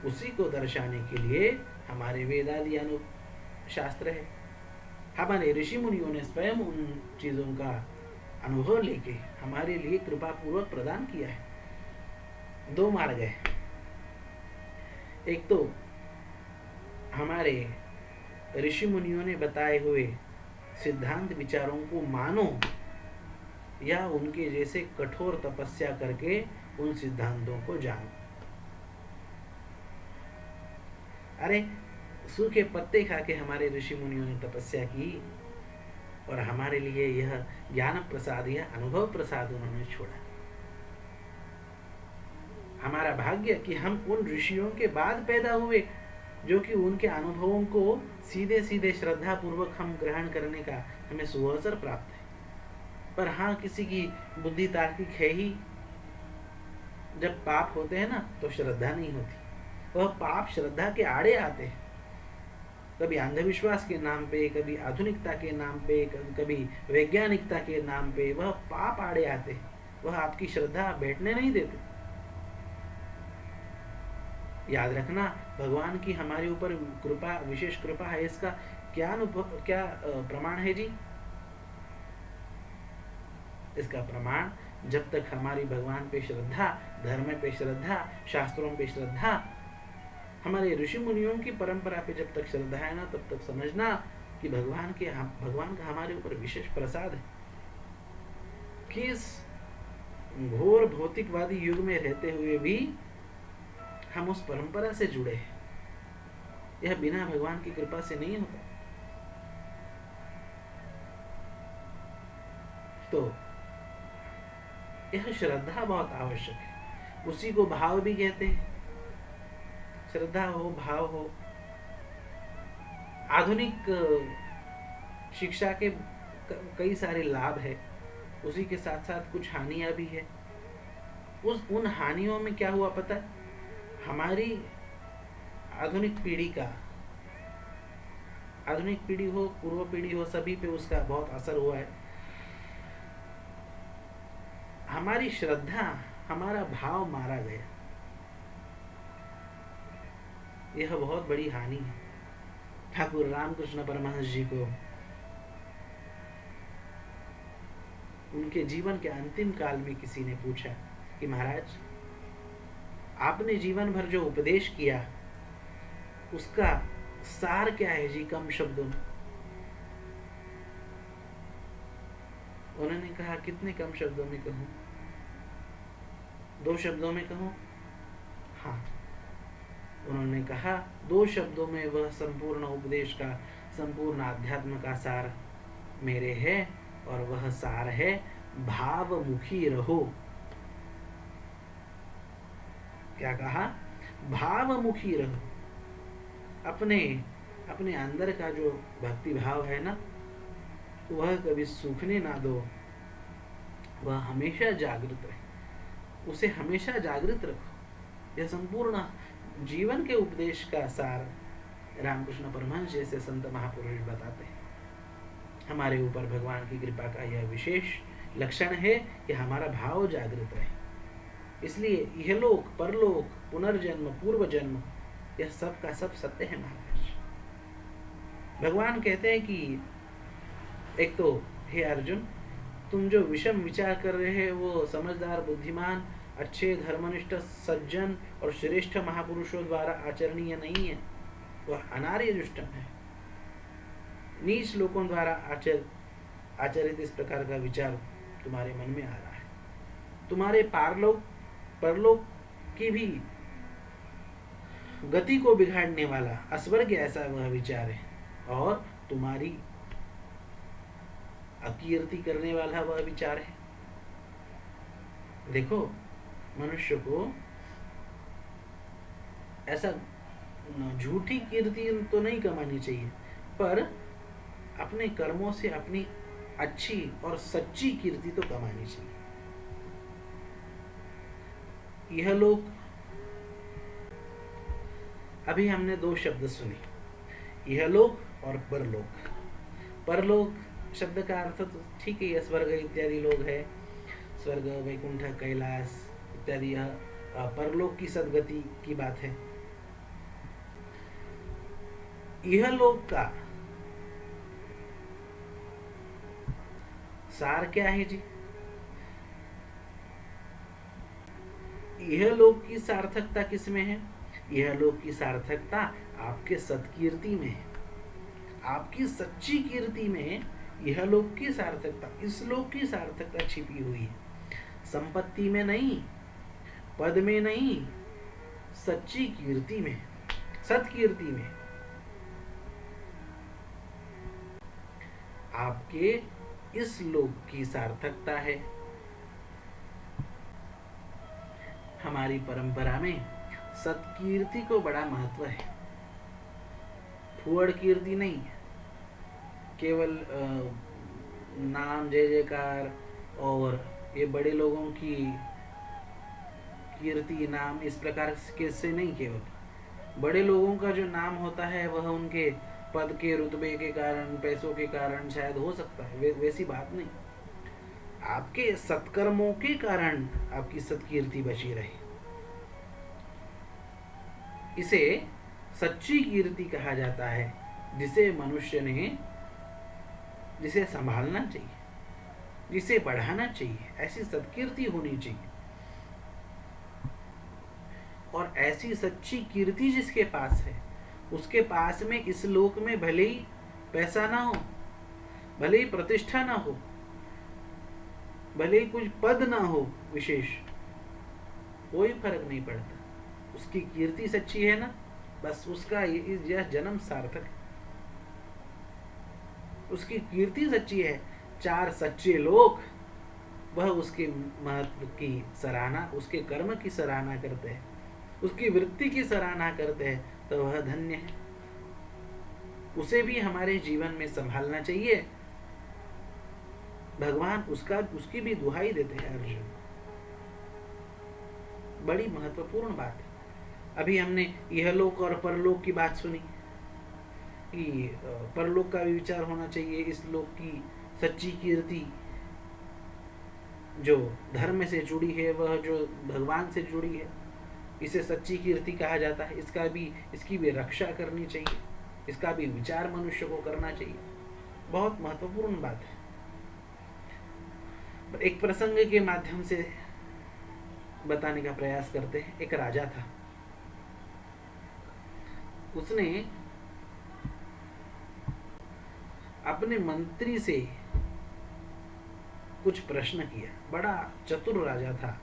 उसी को दर्शाने के लिए हमारे वेदादि शास्त्र है। हमारे ऋषि मुनियों ने स्वयं उन चीजों का अनुभव लेके हमारे लिए कृपा पूर्वक प्रदान किया है। दो मार्ग है, एक तो हमारे ऋषि मुनियों ने बताए हुए सिद्धांत विचारों को मानो, या उनके जैसे कठोर तपस्या करके उन सिद्धांतों को जानो। अरे सूखे पत्ते खा के हमारे ऋषि मुनियों ने तपस्या की, और हमारे लिए यह ज्ञान प्रसाद या अनुभव प्रसाद उन्होंने छोड़ा। हमारा भाग्य कि हम उन ऋषियों के बाद पैदा हुए, जो कि उनके अनुभवों को सीधे सीधे श्रद्धा पूर्वक हम ग्रहण करने का हमें सुअवसर प्राप्त है। पर हाँ, किसी की बुद्धि तार्किक है ही, जब पाप होते हैं ना तो श्रद्धा नहीं होती। वह पाप श्रद्धा के आड़े आते हैं, कभी अंधविश्वास के नाम पे, कभी आधुनिकता के नाम पे, कभी वैज्ञानिकता के नाम पे वह पाप आड़े आते हैं। वह आपकी श्रद्धा बैठने नहीं देते। याद रखना, भगवान की हमारे ऊपर कृपा, विशेष कृपा है, इसका क्या प्रमाण है जी? इसका प्रमाण जब तक हमारी भगवान पे श्रद्धा, धर्म पे श्रद्धा, शास्त्रों पे श्रद्धा, हमारे ऋषि मुनियों की परंपरा पे जब तक श्रद्धा है ना, तब तक समझना कि भगवान का हमारे ऊपर विशेष प्रसाद है। किस घोर भौतिकवादी युग में रहते हुए भी हम उस परंपरा से जुड़े हैं। यह बिना भगवान की कृपा से नहीं होता। तो यह श्रद्धा बहुत आवश्यक है। उसी को भाव भी कहते हैं। श्रद्धा हो, भाव हो। आधुनिक शिक्षा के कई सारे लाभ है, उसी के साथ साथ कुछ हानियां भी है। उन हानियों में क्या हुआ पता है? हमारी आधुनिक पीढ़ी हो, पूर्व पीढ़ी हो, सभी पे उसका बहुत असर हुआ है। हमारी श्रद्धा, हमारा भाव मारा गया। यह बहुत बड़ी हानि है। ठाकुर रामकृष्ण परमहंस जी को उनके जीवन के अंतिम काल में किसी ने पूछा कि महाराज, आपने जीवन भर जो उपदेश किया उसका सार क्या है जी, कम शब्दों में। उन्होंने कहा, कितने कम शब्दों में कहूं? 2 शब्दों में कहूं? हाँ। उन्होंने कहा, 2 शब्दों में वह संपूर्ण उपदेश का, संपूर्ण आध्यात्म का सार मेरे है, और वह सार है भावमुखी रहो। क्या कहा? भावमुखी रहो। अपने अंदर का जो भक्ति भाव है ना, वह कभी सूखने ना दो, वह हमेशा जागृत रहे, उसे हमेशा जागृत रखो। यह संपूर्ण जीवन के उपदेश का सार रामकृष्ण परमहंस जैसे संत महापुरुष बताते हैं। हमारे ऊपर भगवान की कृपा का यह विशेष लक्षण है कि हमारा भाव जागृत रहे। इसलिए यह लोक, परलोक, पुनर्जन्म, पूर्व जन्म, यह सब का सब सत्य है महाराज। भगवान कहते हैं कि एक तो हे अर्जुन, तुम जो विषम विचार कर रहे हो वो समझदार, बुद्धिमान, अच्छे, धर्मनिष्ठ, सज्जन और श्रेष्ठ महापुरुषों द्वारा आचरणीय नहीं है, वह अनार्य दुष्टम है। नीच लोगों द्वारा आचरित इस प्रकार का विचार तुम्हारे मन में आ रहा है। तुम्हारे पारलोक परलोक की भी गति को बिगाड़ने वाला अस्वर्ग ऐसा वह विचार है, और तुम्हारी अकीर्ति करने वाला वह विचार है। देखो, मनुष्य को ऐसा झूठी कीर्ति तो नहीं कमानी चाहिए, पर अपने कर्मों से अपनी अच्छी और सच्ची कीर्ति तो कमानी चाहिए। यह लोग, अभी हमने 2 शब्द सुने, यह लोक और परलोक। परलोक शब्द का अर्थ तो ठीक है, स्वर्ग इत्यादि लोग है, स्वर्ग, वैकुंठ, कैलाश इत्यादि, यह परलोक की सदगति की बात है। यह लोक का सार क्या है जी? यह लोक की सार्थकता किसमें है? यह लोक की सार्थकता आपके सत्कीर्ति में है, आपकी सच्ची कीर्ति में यह लोक की सार्थकता, इस लोक की सार्थकता छिपी हुई है। संपत्ति में नहीं, पद में नहीं, सच्ची कीर्ति में, सत्कीर्ति में। आपके इस लोक की सार्थकता है। हमारी परंपरा में सत्कीर्ति को बड़ा महत्व है, फुअड़ कीर्ति नहीं है। केवल नाम, जय जयकार और ये बड़े लोगों की कीर्ति, नाम इस प्रकार के से नहीं। केवल बड़े लोगों का जो नाम होता है वह उनके पद के, रुतबे के कारण, पैसों के कारण शायद हो सकता है, वैसी बात नहीं। आपके सत्कर्मों के कारण आपकी सत्कीर्ति बची रहे, इसे सच्ची कीर्ति कहा जाता है, जिसे मनुष्य ने, जिसे संभालना चाहिए, जिसे बढ़ाना चाहिए। ऐसी सत्कीर्ति होनी चाहिए, और ऐसी सच्ची कीर्ति जिसके पास है, उसके पास में इस लोक में भले ही पैसा ना हो, भले ही प्रतिष्ठा ना हो, भले ही कुछ पद ना हो विशेष, कोई फर्क नहीं पड़ता। उसकी कीर्ति सच्ची है ना, बस उसका यह जन्म सार्थक है। उसकी कीर्ति सच्ची है, 4 सच्चे लोग वह उसके महत्व की सराहना, उसके कर्म की सराहना करते हैं, उसकी वृत्ति की सराहना करते हैं, तो वह धन्य है। उसे भी हमारे जीवन में संभालना चाहिए। भगवान उसकी भी दुहाई देते हैं अर्जुन। बड़ी महत्वपूर्ण बात है। अभी हमने यह लोक और परलोक की बात सुनी कि परलोक का भी विचार होना चाहिए, इस लोक की सच्ची कीर्ति जो धर्म से जुड़ी है, वह जो भगवान से जुड़ी है, इसे सच्ची कीर्ति कहा जाता है। इसकी भी रक्षा करनी चाहिए, इसका भी विचार मनुष्य को करना चाहिए। बहुत महत्वपूर्ण बात है। एक प्रसंग के माध्यम से बताने का प्रयास करते हैं। एक राजा था, उसने अपने मंत्री से कुछ प्रश्न किया। बड़ा चतुर राजा था,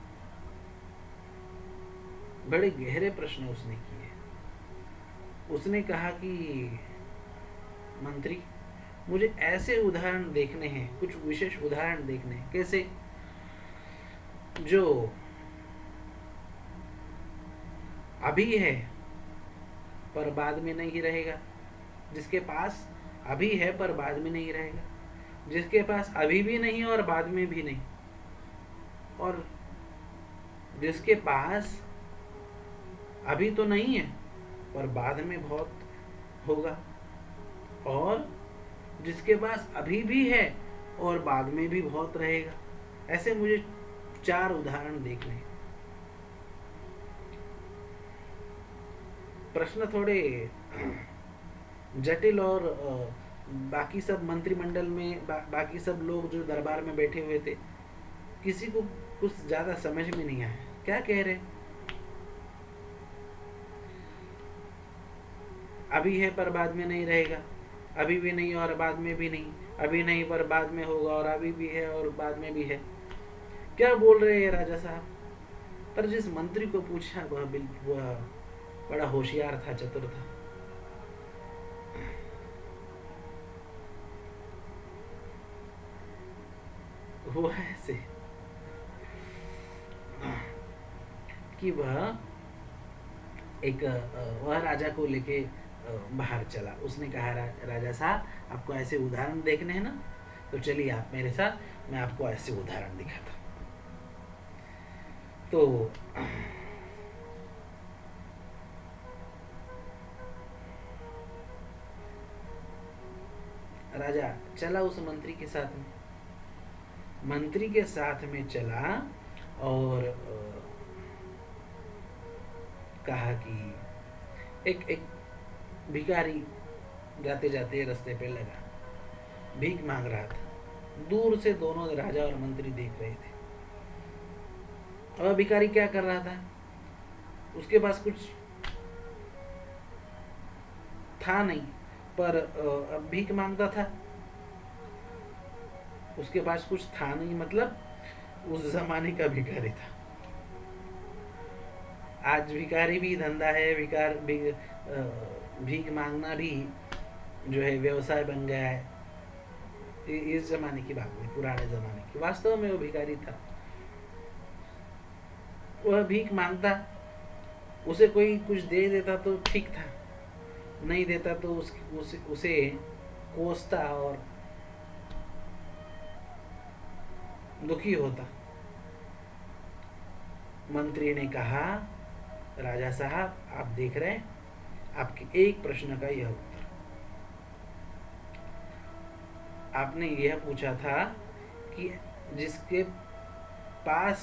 बड़े गहरे प्रश्न उसने किए। उसने कहा कि मंत्री, मुझे ऐसे उदाहरण देखने हैं, कुछ विशेष उदाहरण देखने हैं। कैसे? जो अभी है पर बाद में नहीं रहेगा, जिसके पास अभी है पर बाद में नहीं रहेगा, जिसके पास अभी भी नहीं और बाद में भी नहीं, और जिसके पास अभी तो नहीं है पर बाद में बहुत होगा, और जिसके पास अभी भी है और बाद में भी बहुत रहेगा। ऐसे मुझे 4 उदाहरण देखने हैं। प्रश्न थोड़े जटिल, और बाकी सब मंत्रिमंडल में बाकी सब लोग जो दरबार में बैठे हुए थे, किसी को कुछ ज्यादा समझ में नहीं आया क्या कह रहे। अभी है पर बाद में नहीं रहेगा, अभी भी नहीं और बाद में भी नहीं, अभी नहीं पर बाद में होगा, और अभी भी है और बाद में भी है। क्या बोल रहे हैं राजा साहब? पर जिस मंत्री को पूछा वह बड़ा होशियार था, चतुर था। वो ऐसे कि वह राजा को लेके बाहर चला। उसने कहा, राजा साहब, आपको ऐसे उदाहरण देखने हैं ना, तो चलिए आप मेरे साथ, मैं आपको ऐसे उदाहरण दिखाता। तो राजा चला उस मंत्री के साथ में, मंत्री के साथ में चला, और कहा कि एक भिखारी जाते जाते रास्ते पे लगा, भीख मांग रहा था। दूर से दोनों राजा और मंत्री देख रहे थे। और भिखारी क्या कर रहा था? उसके पास कुछ था नहीं, पर भीख मांगता था। उसके पास कुछ था नहीं, मतलब उस जमाने का भिखारी था। आज भिखारी भी धंधा है, भीख मांगना भी जो है व्यवसाय बन गया है। इस जमाने की बात नहीं, पुराने जमाने की। वास्तव में वो भिखारी था, वह भीख मांगता, उसे कोई कुछ दे देता तो ठीक था, नहीं देता तो उसे कोसता और दुखी होता। मंत्री ने कहा, राजा साहब, आप देख रहे हैं, आपके एक प्रश्न का यह उत्तर। आपने यह पूछा था कि जिसके पास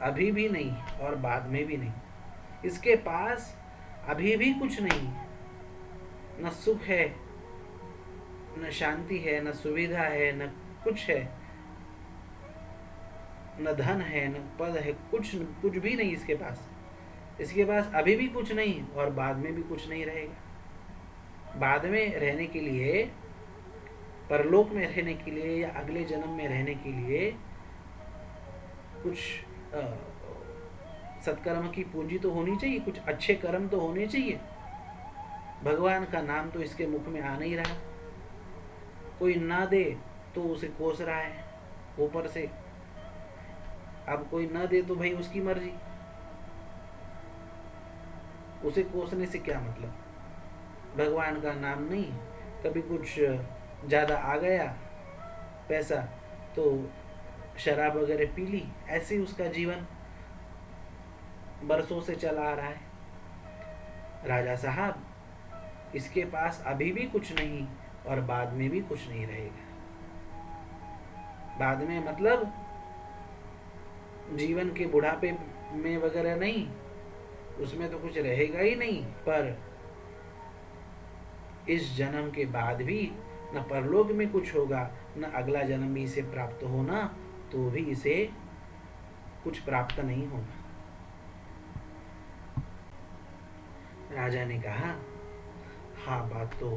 अभी भी नहीं और बाद में भी नहीं, इसके पास अभी भी कुछ नहीं, न सुख है, न शांति है, न सुविधा है, न कुछ है, न धन है, न पद है, कुछ भी नहीं इसके पास। इसके पास अभी भी कुछ नहीं और बाद में भी कुछ नहीं रहेगा। बाद में रहने के लिए, परलोक में रहने के लिए या अगले जन्म में रहने के लिए कुछ सत्कर्म की पूंजी तो होनी चाहिए, कुछ अच्छे कर्म तो होने चाहिए। भगवान का नाम तो इसके मुख में आ नहीं रहा। कोई ना दे तो उसे कोस रहा है ऊपर से। अब कोई ना दे तो भाई उसकी मर्जी, उसे कोसने से क्या मतलब। भगवान का नाम नहीं, कभी कुछ ज्यादा आ गया पैसा तो शराब वगैरह पी ली, ऐसे ही उसका जीवन बरसों से चला आ रहा है। राजा साहब, इसके पास अभी भी कुछ नहीं और बाद में भी कुछ नहीं रहेगा। बाद में मतलब जीवन के बुढ़ापे में वगैरह नहीं, उसमें तो कुछ रहेगा ही नहीं। पर इस जन्म के बाद भी न परलोक में कुछ होगा, न अगला जन्म भी इसे प्राप्त होना, तो भी इसे कुछ प्राप्त नहीं होगा। राजा ने कहा, हाँ बात तो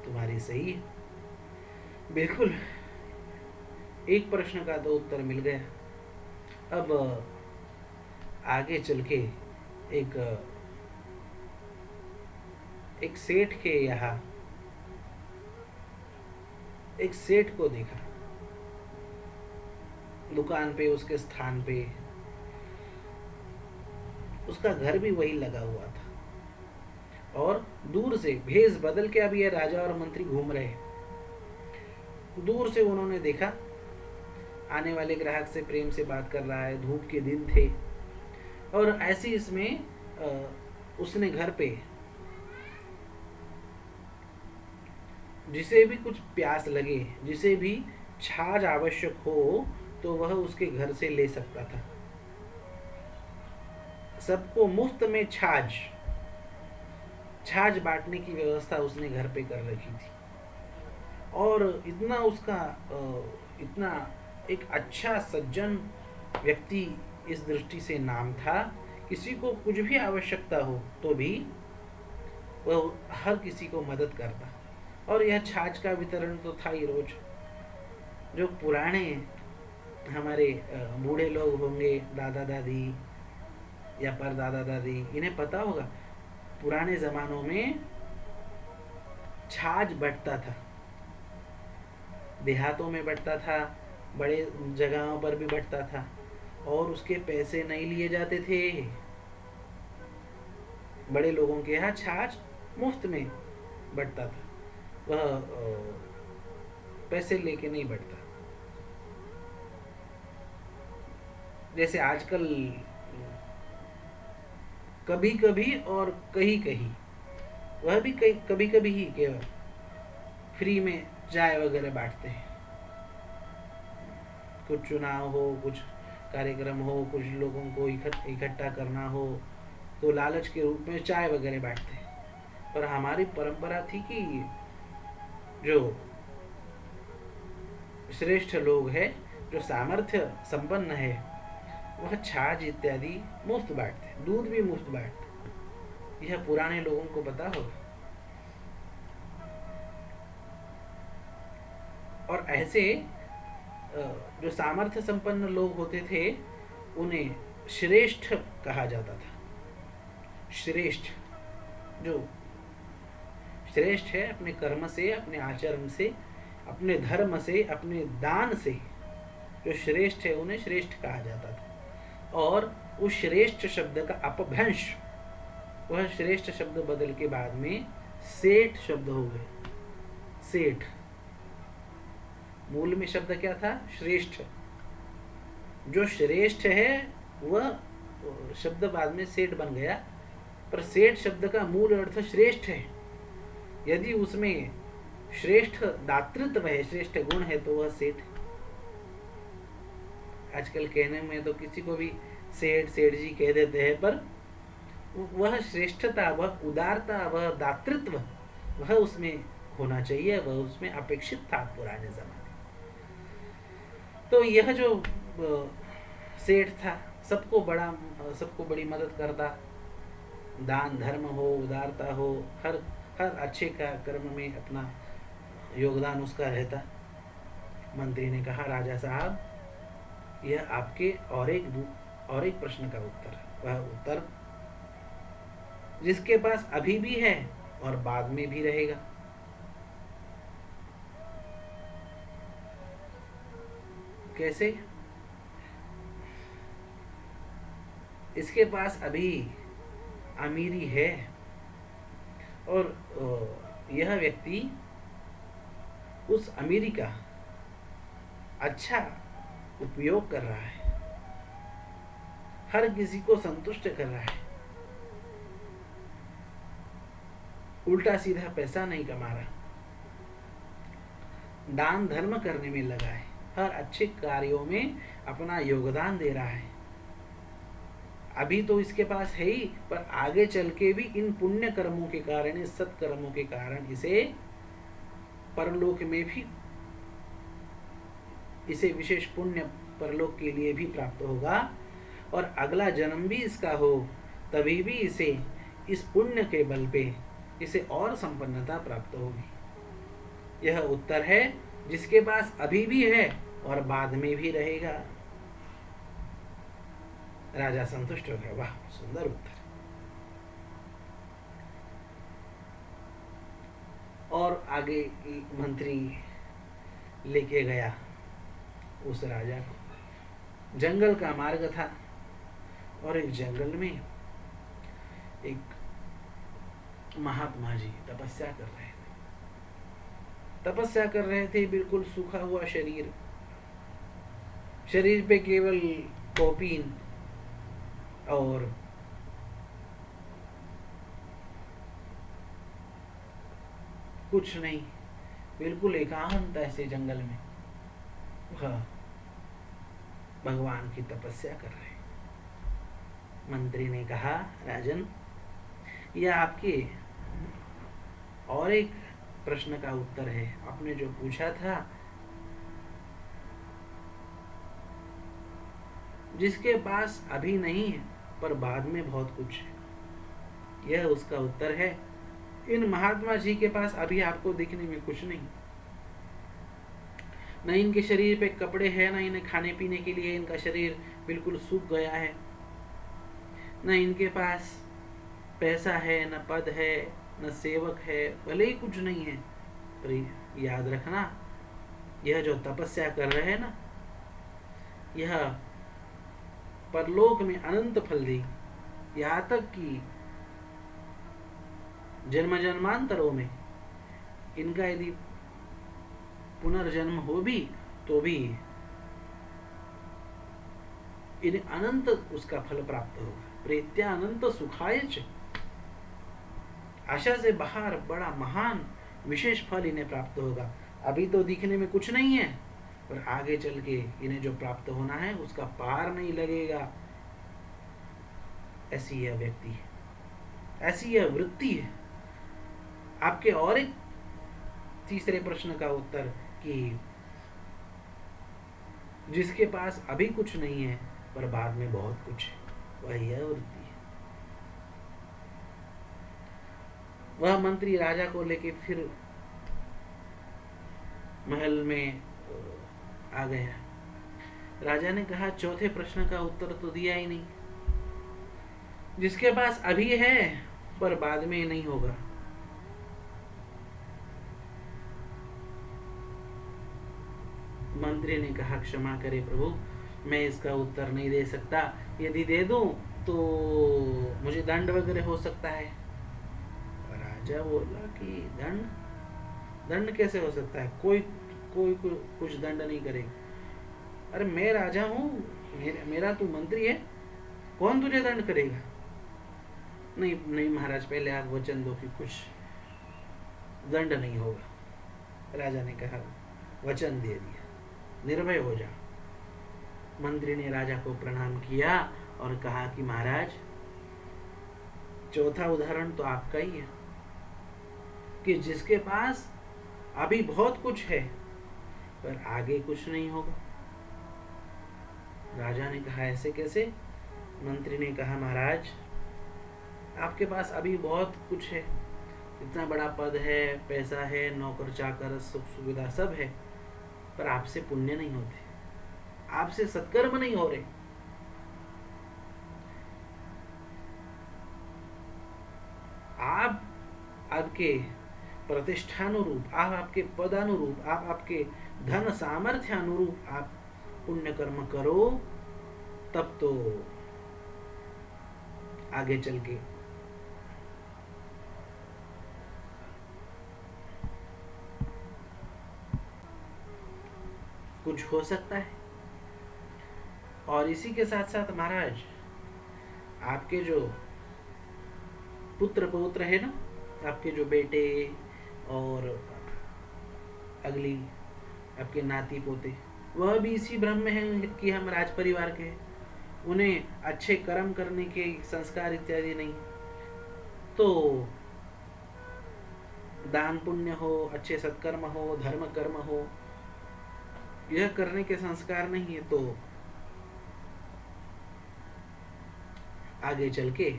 तुम्हारी सही है, बिल्कुल। एक प्रश्न का तो उत्तर मिल गया। अब आगे चल के एक सेठ के यहाँ एक सेठ को देखा, दुकान पे, उसके स्थान पे उसका घर भी वही लगा हुआ था। और दूर से भेष बदल के अब ये राजा और मंत्री घूम रहे। दूर से उन्होंने देखा, आने वाले ग्राहक से प्रेम से बात कर रहा है, धूप के दिन थे। और ऐसे इसमें उसने घर पे जिसे भी कुछ प्यास लगे, जिसे भी छाछ आवश्यक हो, तो वह उसके घर से ले सकता था। सबको मुफ्त में छाछ बांटने की व्यवस्था उसने घर पे कर रखी थी। और इतना उसका इतना एक अच्छा सज्जन व्यक्ति इस दृष्टि से नाम था, किसी को कुछ भी आवश्यकता हो तो भी वह हर किसी को मदद करता। और यह छाछ का वितरण तो था ही रोज। जो पुराने हमारे बूढ़े लोग होंगे, दादा दादी या परदादा दादी, इन्हें पता होगा पुराने जमानों में छाछ बंटता था। देहातों में बंटता था, बड़े जगहों पर भी बंटता था, और उसके पैसे नहीं लिए जाते थे। बड़े लोगों के यहाँ छाछ मुफ्त में बंटता था, वह पैसे लेके नहीं बंटता। जैसे आजकल कभी कभी और कहीं कहीं, वह भी कभी कभी ही केवल फ्री में चाय वगैरह बांटते हैं। कुछ चुनाव हो, कुछ कार्यक्रम हो, कुछ लोगों को इकट्ठा करना हो, तो लालच के रूप में चाय वगैरह बांटते हैं। पर हमारी परंपरा थी कि जो श्रेष्ठ लोग हैं, जो सामर्थ्य संपन्न है, वह छाछ इत्यादि मुफ्त बांटते, दूध भी मुफ्त बांटते। यह पुराने लोगों को पता होगा। और ऐसे जो सामर्थ्य संपन्न लोग होते थे, उन्हें श्रेष्ठ कहा जाता था। श्रेष्ठ, जो श्रेष्ठ है अपने कर्म से, अपने आचरण से, अपने धर्म से, अपने दान से, जो श्रेष्ठ है उन्हें श्रेष्ठ कहा जाता था। और उस श्रेष्ठ शब्द का अपभ्रंश, वह श्रेष्ठ शब्द बदल के बाद में सेठ शब्द हो गए। सेठ, मूल में शब्द क्या था? श्रेष्ठ। जो श्रेष्ठ है वह शब्द बाद में सेठ बन गया, पर सेठ शब्द का मूल अर्थ श्रेष्ठ है। यदि उसमें श्रेष्ठ दातृत्व है, श्रेष्ठ गुण है, तो वह सेठ। आजकल कहने में तो किसी को भी सेठ सेठ जी कह देते हैं, पर वह श्रेष्ठता, वह उदारता, वह दातृत्व, वह उसमें होना चाहिए, वह उसमें अपेक्षित था पुराने जमाने। तो यह जो सेठ था, सबको बड़ी मदद करता, दान धर्म हो, उदारता हो, हर अच्छे का कर्म में अपना योगदान उसका रहता। मंत्री ने कहा, राजा साहब, यह आपके और एक प्रश्न का उत्तर है। वह उत्तर जिसके पास अभी भी है और बाद में भी रहेगा। कैसे? इसके पास अभी अमीरी है और यह व्यक्ति उस अमीरी का अच्छा उपयोग कर रहा है, हर किसी को संतुष्ट कर रहा है, उल्टा सीधा पैसा नहीं कमा रहा, दान धर्म करने में लगा है, हर अच्छे कार्यों में अपना योगदान दे रहा है। अभी तो इसके पास है ही, पर आगे चल के भी इन पुण्य कर्मों के कारण, इस सत्कर्मों के कारण इसे परलोक में भी, इसे विशेष पुण्य परलोक के लिए भी प्राप्त होगा, और अगला जन्म भी इसका हो तभी भी इसे इस पुण्य के बल पे इसे और संपन्नता प्राप्त होगी। यह उत्तर है जिसके पास अभी भी है और बाद में भी रहेगा। राजा संतुष्ट हो गया, वाह सुंदर उत्तर। और आगे मंत्री लेके गया उस राजा को। जंगल का मार्ग था और एक जंगल में एक महात्मा जी तपस्या कर रहे थे। तपस्या कर रहे थे, बिल्कुल सूखा हुआ शरीर, शरीर पे केवल कौपीन और कुछ नहीं, बिल्कुल एकांत ऐसे जंगल में वह भगवान की तपस्या कर रहे। मंत्री ने कहा, राजन, यह आपके और एक प्रश्न का उत्तर है। आपने जो पूछा था, जिसके पास अभी नहीं है पर बाद में बहुत कुछ है, यह उसका उत्तर है। इन महात्मा जी के पास अभी आपको दिखने में कुछ नहीं, न इनके शरीर पे कपड़े हैं, न इन्हें खाने पीने के लिए इनका शरीर बिल्कुल सूख गया है, न इनके पास पैसा है, न पद है, न सेवक है, भले ही कुछ नहीं है, पर याद रखना, यह जो तपस्या कर रहे हैं ना, यह परलोक में अनंत फल देगी। यहाँ तक कि जन्म जन्मांतरों में इनका यदि पुनर्जन्म हो भी तो भी इन्हें अनंत उसका फल प्राप्त होगा। प्रेत्या अनंत सुखाय च, आशा से बाहर बड़ा महान विशेष फल इन्हें प्राप्त होगा। अभी तो दिखने में कुछ नहीं है, पर आगे चल के इन्हें जो प्राप्त होना है उसका पार नहीं लगेगा। ऐसी यह व्यक्ति है, ऐसी यह वृत्ति है। आपके और एक तीसरे प्रश्न का उत्तर कि जिसके पास अभी कुछ नहीं है पर बाद में बहुत कुछ है, वह यह वृत्ति है। वह मंत्री राजा को लेके फिर महल में आ गया। राजा ने कहा, चौथे प्रश्न का उत्तर तो दिया ही नहीं। जिसके पास अभी है पर बाद में नहीं होगा। मंत्री ने कहा, क्षमा करे प्रभु, मैं इसका उत्तर नहीं दे सकता। यदि दे दूं तो मुझे दंड वगैरह हो सकता है। राजा बोला कि दंड कैसे हो सकता है? कोई कुछ दंड नहीं करेगा। अरे मैं राजा हूं, मेरा तू मंत्री है, कौन तुझे दंड करेगा? नहीं महाराज, पहले आप वचन दो कि कुछ दंड नहीं होगा। राजा ने कहा, वचन दे दिया, निर्भय हो जा। मंत्री ने राजा को प्रणाम किया और कहा कि महाराज, चौथा उदाहरण तो आपका ही है कि जिसके पास अभी बहुत कुछ है पर आगे कुछ नहीं होगा। राजा ने कहा, ऐसे कैसे? मंत्री ने कहा, महाराज, आपके पास अभी बहुत कुछ है, इतना बड़ा पद है, पैसा है, नौकर चाकर, सुख सुविधा सब है, पर आपसे पुण्य नहीं होते, आपसे सत्कर्म नहीं हो रहे। आप आपके प्रतिष्ठानुरूप, आप आपके पदानुरूप, आप आपके धन सामर्थ्य अनुरूप आप पुण्य कर्म करो, तब तो आगे चल के कुछ हो सकता है। और इसी के साथ साथ महाराज, आपके जो पुत्र पौत्र है ना, आपके जो बेटे और अगली आपके नाती पोते, वह भी इसी भ्रम में है कि हम राज परिवार के हैं। उन्हें अच्छे कर्म करने के संस्कार इत्यादि नहीं, तो दान पुण्य हो, अच्छे सत्कर्म हो, धर्म कर्म हो, यह करने के संस्कार नहीं है, तो आगे चल के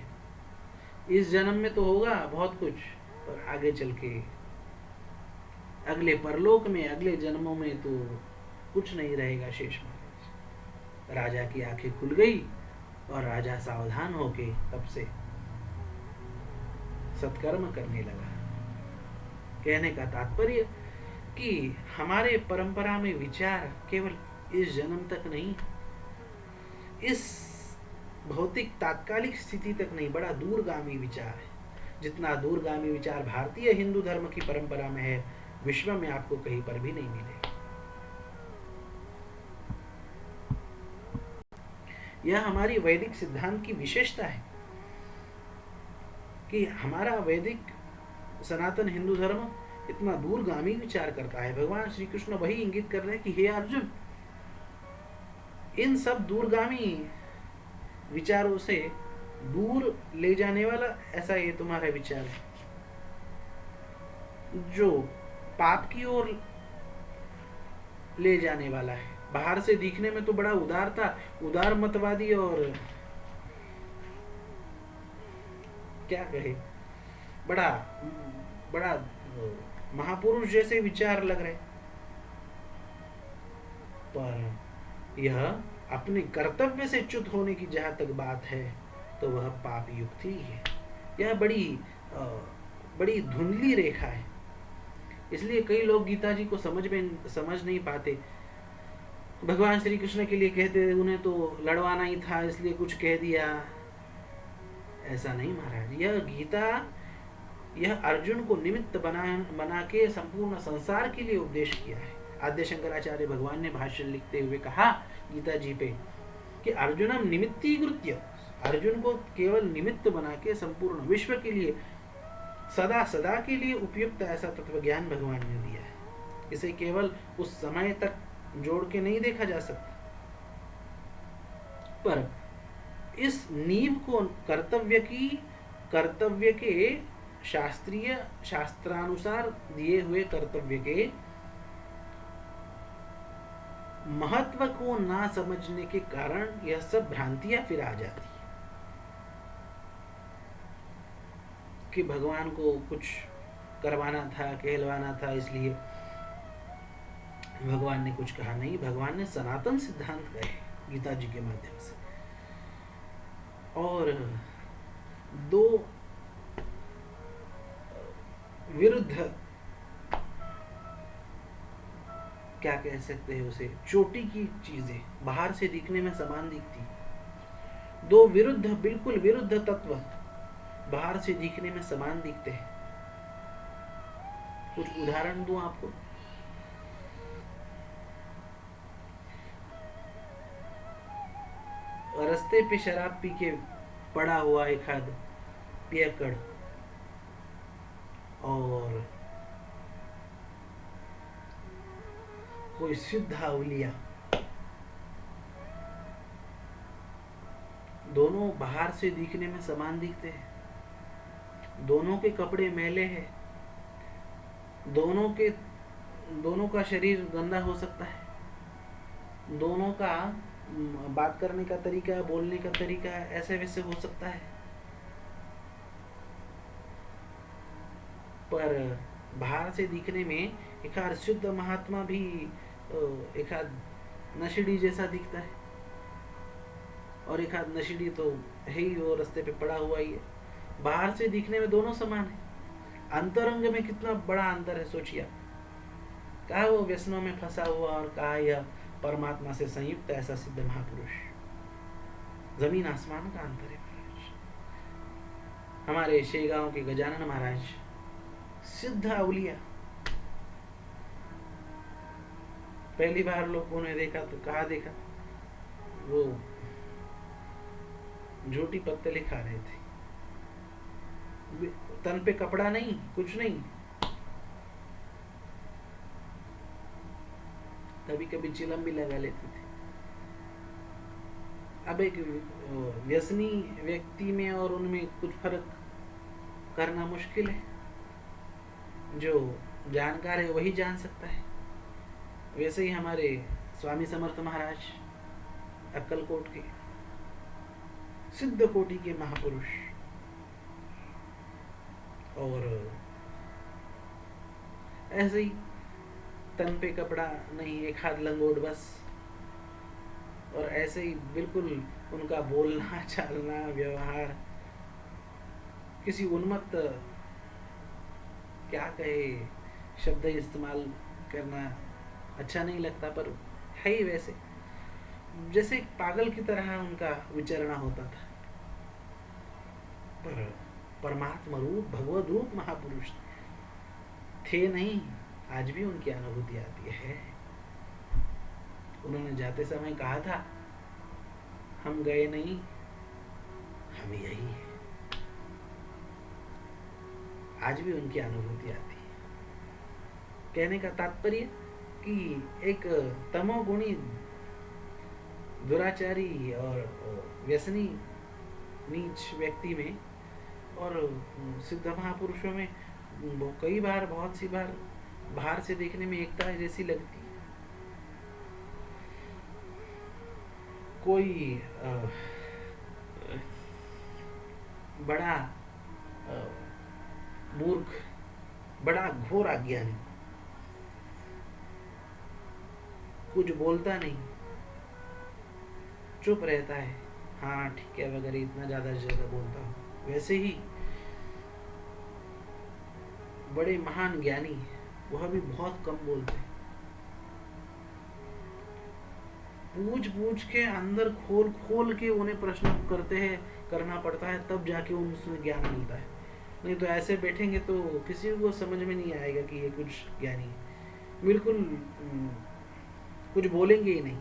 इस जन्म में तो होगा बहुत कुछ, पर आगे चल के अगले परलोक में, अगले जन्मों में तो कुछ नहीं रहेगा शेष। महाराज राजा की आंखें खुल गई और राजा सावधान होके तब से सत्कर्म करने लगा। कहने का तात्पर्य कि हमारे परंपरा में विचार केवल इस जन्म तक नहीं, इस भौतिक तात्कालिक स्थिति तक नहीं, बड़ा दूरगामी विचार है। जितना दूरगामी विचार भारतीय हिंदू धर्म की परंपरा में है, विश्व में आपको कहीं पर भी नहीं मिलेगा। यह हमारी वैदिक सिद्धांत की विशेषता है कि हमारा वैदिक सनातन हिंदू धर्म इतना दूरगामी विचार करता है। भगवान श्री कृष्ण वही इंगित कर रहे हैं कि हे अर्जुन, इन सब दूरगामी विचारों से दूर ले जाने वाला ऐसा ये तुम्हारा विचार है, जो पाप की ओर ले जाने वाला है। बाहर से दिखने में तो बड़ा उदार था, उदार मतवादी और क्या कहे, बड़ा बड़ा महापुरुष जैसे विचार लग रहे, पर यह अपने कर्तव्य से च्युत होने की जहां तक बात है तो वह पाप युक्त ही है। यह बड़ी धुंधली रेखा है। इसलिए कई लोग गीता जी को समझ नहीं पाते। भगवान श्री कृष्ण के लिए कहते उन्हें तो लड़वाना ही था इसलिए कुछ कह दिया। ऐसा नहीं महाराज, यह गीता यह अर्जुन को निमित्त बना के संपूर्ण संसार के लिए उपदेश किया है। आद्य शंकराचार्य भगवान ने भाष्य लिखते हुए कहा गीता जी पे कि अर्जुनम निमित्तीकृत्य, अर्जुन को केवल निमित्त बना के संपूर्ण विश्व के लिए सदा सदा के लिए उपयुक्त ऐसा तत्व ज्ञान भगवान ने दिया है। इसे केवल उस समय तक जोड़ के नहीं देखा जा सकता, पर इस नींव को कर्तव्य के शास्त्रानुसार दिए हुए कर्तव्य के महत्व को ना समझने के कारण यह सब भ्रांतियां फिर आ जाती है कि भगवान को कुछ करवाना था, कहलवाना था, इसलिए भगवान ने कुछ कहा। नहीं, भगवान ने सनातन सिद्धांत कहे गीता जी के माध्यम से। और दो विरुद्ध क्या कह सकते हैं उसे, चोटी की चीजें बाहर से दिखने में समान दिखती, दो विरुद्ध, बिल्कुल विरुद्ध तत्व बाहर से दिखने में समान दिखते हैं। कुछ उदाहरण दूं आपको। रास्ते पे शराब पी के पड़ा हुआ एक आध पियक्कड़ और कोई सिद्ध अवलिया, दोनों बाहर से दिखने में समान दिखते हैं, दोनों के कपड़े मैले हैं, दोनों का शरीर गंदा हो सकता है, दोनों का बात करने का तरीका, बोलने का तरीका ऐसे वैसे हो सकता है, पर बाहर से दिखने में एक आध शुद्ध महात्मा भी एक आध नशेड़ी जैसा दिखता है, और एक आध नशेड़ी तो है ही, वो रास्ते पे पड़ा हुआ ही है। बाहर से दिखने में दोनों समान है, अंतरंग में कितना बड़ा अंतर है सोचिए। कहा वो व्यसनों में फंसा हुआ और कहा यह परमात्मा से संयुक्त ऐसा सिद्ध महापुरुष। जमीन आसमान का अंतर है महाराज। हमारे शेगांव के गजानन महाराज सिद्ध अवलिया, पहली बार लोगों ने देखा तो कहा देखा, वो झूठी पत्तली खा रहे थे, तन पे कपड़ा नहीं, कुछ नहीं, कभी कभी चिलम भी लगा लेते थे। अब एक व्यसनी व्यक्ति में और उनमें कुछ फर्क करना मुश्किल है। जो जानकार है वही जान सकता है। वैसे ही हमारे स्वामी समर्थ महाराज अक्कलकोट के सिद्ध कोटि के महापुरुष, और ऐसे ही तन पे कपड़ा नहीं, एक हाथ लंगोट बस, और ऐसे ही बिल्कुल उनका बोलना चालना व्यवहार किसी उन्मत्त, क्या कहे, शब्द इस्तेमाल करना अच्छा नहीं लगता, पर है ही वैसे, जैसे पागल की तरह उनका विचरण होता था। पर परमात्मा रूप भगवत रूप महापुरुष थे नहीं, आज भी उनकी अनुभूति आती है। उन्होंने जाते समय कहा था, हम गए नहीं, हम यही है। आज भी उनकी अनुभूति आती है। कहने का तात्पर्य कि एक तमोगुणी, दुराचारी और व्यसनी नीच व्यक्ति में और सिद्ध महापुरुषों में कई बार, बहुत सी बार बाहर से देखने में एकता जैसी लगती है। कोई बड़ा मूर्ख, बड़ा घोर अज्ञानी, कुछ बोलता नहीं, चुप रहता है, हाँ ठीक है वगैरह, इतना ज्यादा बोलता हूँ। वैसे ही बड़े महान ज्ञानी, वह भी बहुत कम बोलते हैं। पूछ पूछ के अंदर खोल खोल के उन्हें प्रश्न करते हैं, करना पड़ता है, तब जाके उनसे ज्ञान मिलता है। नहीं तो ऐसे बैठेंगे तो किसी को समझ में नहीं आएगा कि ये कुछ ज्ञानी है। बिल्कुल कुछ बोलेंगे ही नहीं।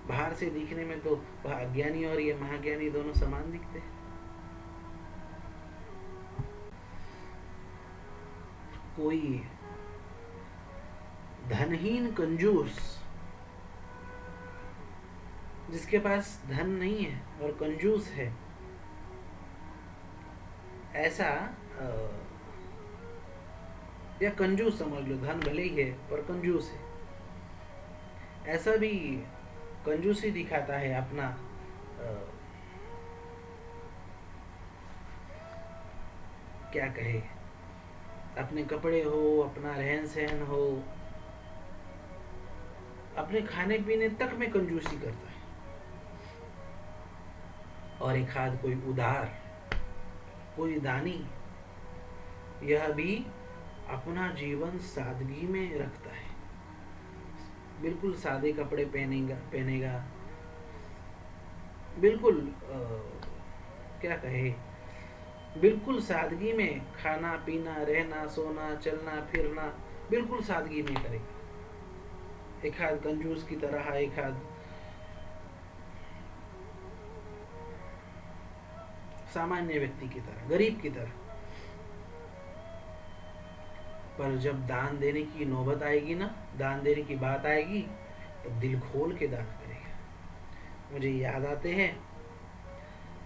बाहर से दिखने में तो वह अज्ञानी और ये महाज्ञानी दोनों समान दिखते हैं। कोई धनहीन कंजूस, जिसके पास धन नहीं है और कंजूस है, ऐसा या कंजूस समझ लो, धन भले ही है पर कंजूस है, ऐसा भी कंजूसी दिखाता है अपना क्या कहे, अपने कपड़े हो, अपना रहन सहन हो, अपने खाने पीने तक में कंजूसी करता है। और एक हाथ कोई उदार, कोई दानी, यह भी अपना जीवन सादगी में रखता है। बिल्कुल सादे कपड़े पहनेगा, बिल्कुल क्या कहे, बिल्कुल सादगी में खाना पीना, रहना सोना, चलना फिरना बिल्कुल सादगी में करेगा। एक हाथ कंजूस की तरह, एक हाथ सामान्य व्यक्ति की तरह, गरीब की तरह। पर जब दान देने की नौबत आएगी ना, दान देने की बात आएगी, तो दिल खोल के दान करेगा। मुझे याद आते हैं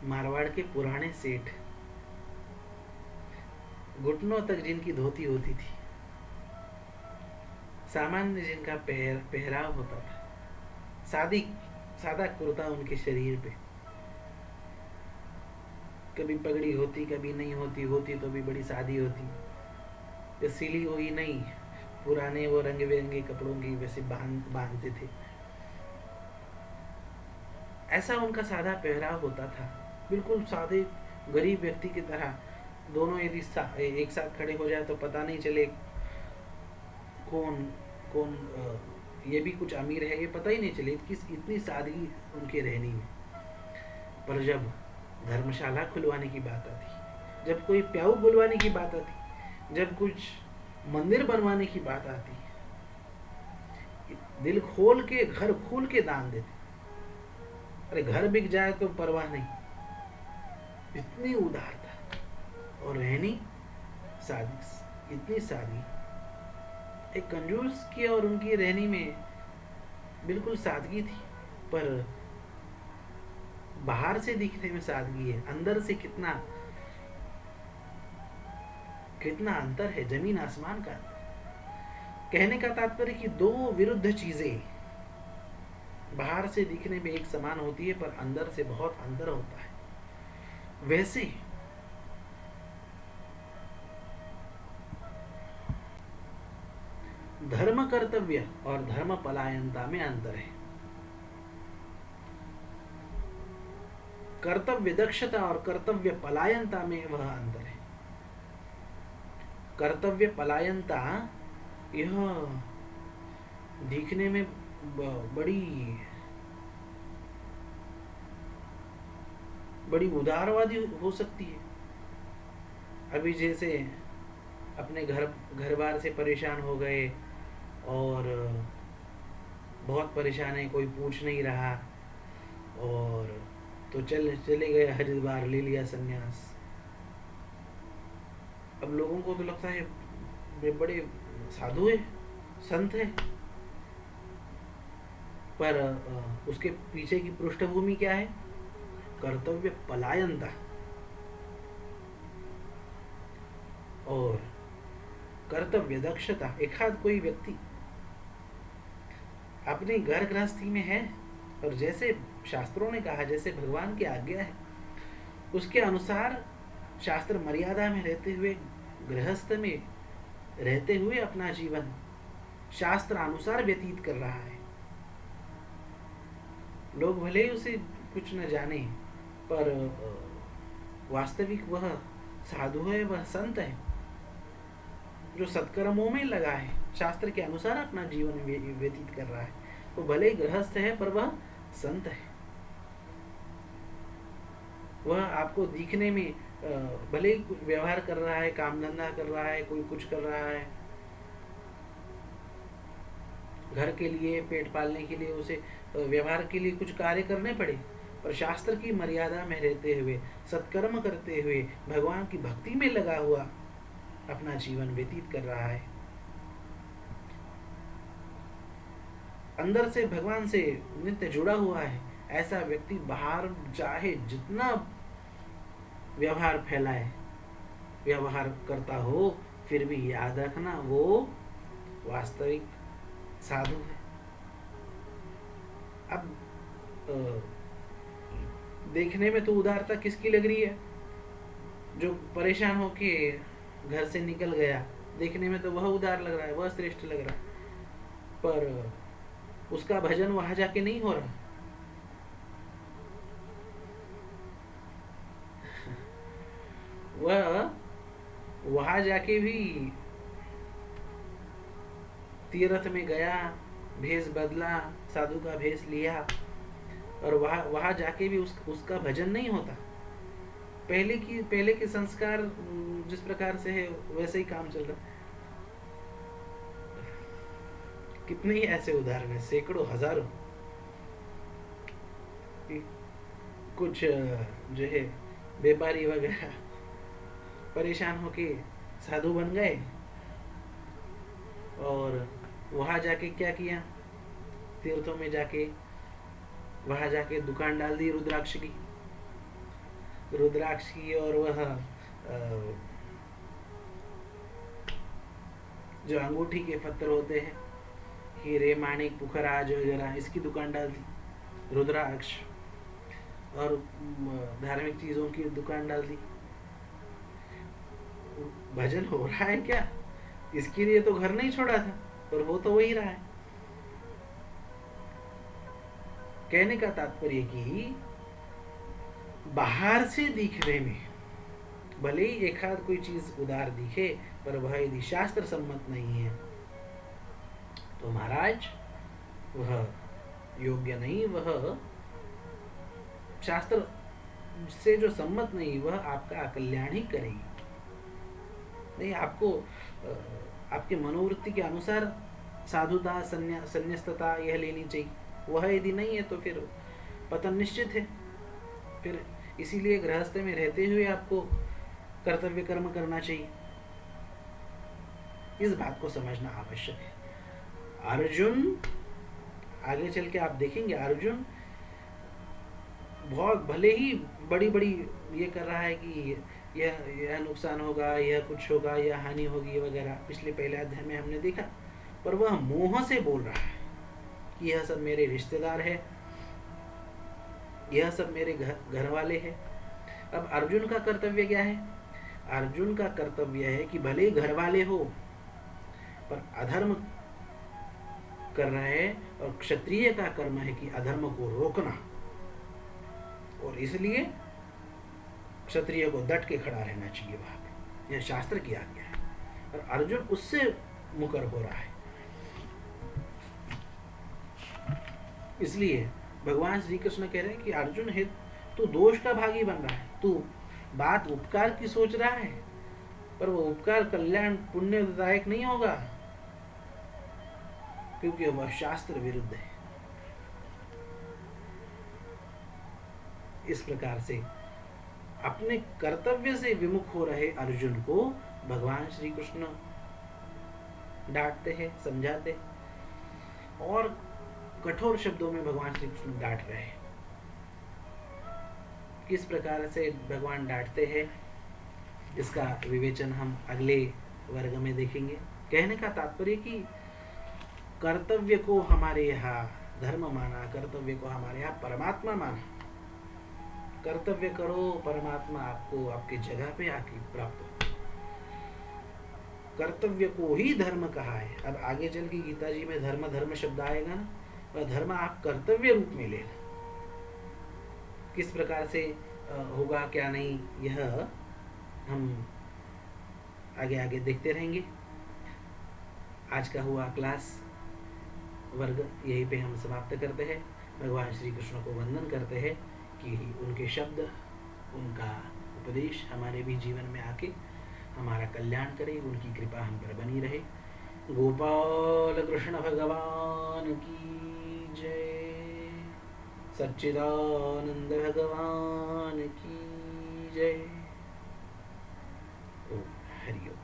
मारवाड़ के पुराने सेठ, घुटनों तक जिनकी धोती होती थी, सामान्य जिनका पहराव होता था, सादा कुर्ता उनके शरीर पे, कभी पगड़ी होती, कभी नहीं होती, होती तो भी बड़ी सादी होती, तो सिली हुई नहीं, पुराने वो रंग बिरंगे कपड़ों की वैसे बांधते थे। ऐसा उनका सादा पहराव होता था, बिल्कुल सादे गरीब व्यक्ति की तरह। दोनों यदि एक साथ खड़े हो जाए तो पता नहीं चले कौन कौन ये भी कुछ अमीर है, ये पता ही नहीं चले, इतनी सादगी उनके रहने में। पर जब धर्मशाला खुलवाने की बात आती, जब कोई प्याऊ बुलवाने की बात आती, जब कुछ मंदिर बनवाने की बात आती, दिल खोल के, घर खोल के दान देते। अरे घर बिक जाए तो परवाह नहीं, इतनी उदारता और रहनी सादी, इतनी सादी। एक कंजूस की और उनकी रहनी में बिल्कुल सादगी थी, पर बाहर से दिखने में सादगी है, अंदर से कितना कितना अंतर है, जमीन आसमान का अंतर। कहने का तात्पर्य कि दो विरुद्ध चीजें बाहर से दिखने में एक समान होती है, पर अंदर से बहुत अंतर होता है। वैसे धर्म कर्तव्य और धर्म पलायनता में अंतर है। कर्तव्य दक्षता और कर्तव्य पलायनता में वह अंतर है। कर्तव्य पलायनता यह दिखने में बड़ी बड़ी उदारवादी हो सकती है। अभी जैसे अपने घर बार से परेशान हो गए और बहुत परेशान है, कोई पूछ नहीं रहा, और तो चले गए हरिद्वार, ले लिया संन्यास। अब लोगों को तो लगता है वे बड़े साधु है, संत है, पर उसके पीछे की पृष्ठभूमि क्या है? कर्तव्य पलायनता और कर्तव्य दक्षता। एक आध कोई व्यक्ति अपने घर गृहस्थी में है, और जैसे शास्त्रों ने कहा, जैसे भगवान की आज्ञा है, उसके अनुसार शास्त्र मर्यादा में रहते हुए, गृहस्थ में रहते हुए अपना जीवन शास्त्र अनुसार व्यतीत कर रहा है। लोग भले ही उसे कुछ न जाने, पर वास्तविक वह साधु है, वह संत है, जो सत्कर्मों में लगा है, शास्त्र के अनुसार अपना जीवन व्यतीत कर रहा है। वो भले ही गृहस्थ है, पर वह संत है। वह आपको दिखने में भले ही व्यवहार कर रहा है, काम धंधा कर रहा है, कोई कुछ कर रहा है, घर के लिए, पेट पालने के लिए, उसे व्यवहार के लिए कुछ कार्य करने पड़े, पर शास्त्र की मर्यादा में रहते हुए, सत्कर्म करते हुए, भगवान की भक्ति में लगा हुआ अपना जीवन व्यतीत कर रहा है। अंदर से भगवान से नित्य जुड़ा हुआ है, ऐसा व्यक्ति बाहर चाहे जितना व्यवहार फैलाए, व्यवहार करता हो, फिर भी याद रखना वो वास्तविक साधु है। अब देखने में तो उदारता किसकी लग रही है? जो परेशान होके घर से निकल गया, देखने में तो वह उदार लग रहा है, वह श्रेष्ठ लग रहा है, पर उसका भजन वहां जाके नहीं हो रहा। वह वहां जाके भी तीर्थ में गया, भेष बदला, साधु का भेष लिया, और वहां जाके भी उसका भजन नहीं होता। पहले के संस्कार जिस प्रकार से है, वैसे ही काम चल रहा है। कितने ही ऐसे उदाहरण है, सैकड़ों, हजारों। कुछ जो है व्यापारी वगैरह परेशान होके साधु बन गए, और वहां जाके क्या किया? तीर्थों में जाके, वहां जाके दुकान डाल दी रुद्राक्ष की, और वह जो अंगूठी के पत्थर होते हैं, हीरे, माणिक, पुखराज वगैरह, इसकी दुकान डाल दी, रुद्राक्ष और धार्मिक चीजों की दुकान डाल दी। भजन हो रहा है क्या? इसके लिए तो घर नहीं छोड़ा था, और वो तो वही रहा है। कहने का तात्पर्य कि बाहर से दिखने में भले ही एक आध कोई चीज उदार दिखे, पर वह यदि शास्त्र सम्मत नहीं है तो महाराज वह योग्य नहीं, वह शास्त्र से जो सम्मत नहीं, वह आपका अकल्याण ही करेगी। नहीं, आपको आपके मनोवृत्ति के अनुसार साधुता, संन्यास्तता यह लेनी चाहिए। वह यदि नहीं है तो फिर पतन निश्चित है। फिर इसीलिए गृहस्थ में रहते हुए आपको कर्तव्य कर्म करना चाहिए। इस बात को समझना आवश्यक है। आगे चल के आप देखेंगे अर्जुन बहुत भले ही बड़ी बड़ी ये कर रहा है कि यह नुकसान होगा, यह कुछ होगा, यह हानि होगी वगैरह, पिछले पहले अध्याय में हमने देखा, पर वह मोह से बोल रहा है कि यह सब मेरे रिश्तेदार है, यह सब मेरे घर वाले हैं। अब अर्जुन का कर्तव्य क्या है? अर्जुन का कर्तव्य है कि भले ही घर वाले हो पर अधर्म कर रहे हैं, और क्षत्रिय का कर्म है कि अधर्म को रोकना, और इसलिए क्षत्रिय को डट के खड़ा रहना चाहिए वहां पे, यह शास्त्र की आज्ञा है, और अर्जुन उससे मुकर हो रहा है। इसलिए भगवान श्री कृष्ण कह रहे हैं कि अर्जुन है तू दोष का भागी बन रहा है, तू बात उपकार की सोच रहा है, पर वो उपकार कल्याण पुण्यदायक नहीं होगा, क्योंकि वह शास्त्र विरुद्ध है। इस प्रकार से अपने कर्तव्य से विमुख हो रहे अर्जुन को भगवान श्री कृष्ण डांटते हैं, समझाते, और कठोर शब्दों में भगवान श्री कृष्ण डांट रहे हैं। किस प्रकार से भगवान डांटते हैं इसका विवेचन हम अगले वर्ग में देखेंगे। कहने का तात्पर्य कि कर्तव्य को हमारे यहाँ धर्म माना, कर्तव्य को हमारे यहाँ परमात्मा माना। कर्तव्य करो, परमात्मा आपको आपकी जगह पे आके प्राप्त हो। कर्तव्य को ही धर्म कहा है। अब आगे चल के गीता जी में धर्म धर्म शब्द आएगा ना, वह धर्म आप कर्तव्य रूप में लेना। किस प्रकार से होगा क्या नहीं, यह हम आगे आगे देखते रहेंगे। आज का हुआ क्लास वर्ग यहीं पे हम समाप्त करते हैं। भगवान श्री कृष्ण को वंदन करते हैं कि उनके शब्द, उनका उपदेश हमारे भी जीवन में आके हमारा कल्याण करे, उनकी कृपा हम पर बनी रहे। गोपाल कृष्ण भगवान की जय, सच्चिदानंद भगवान की जय। ओम हरि ओम।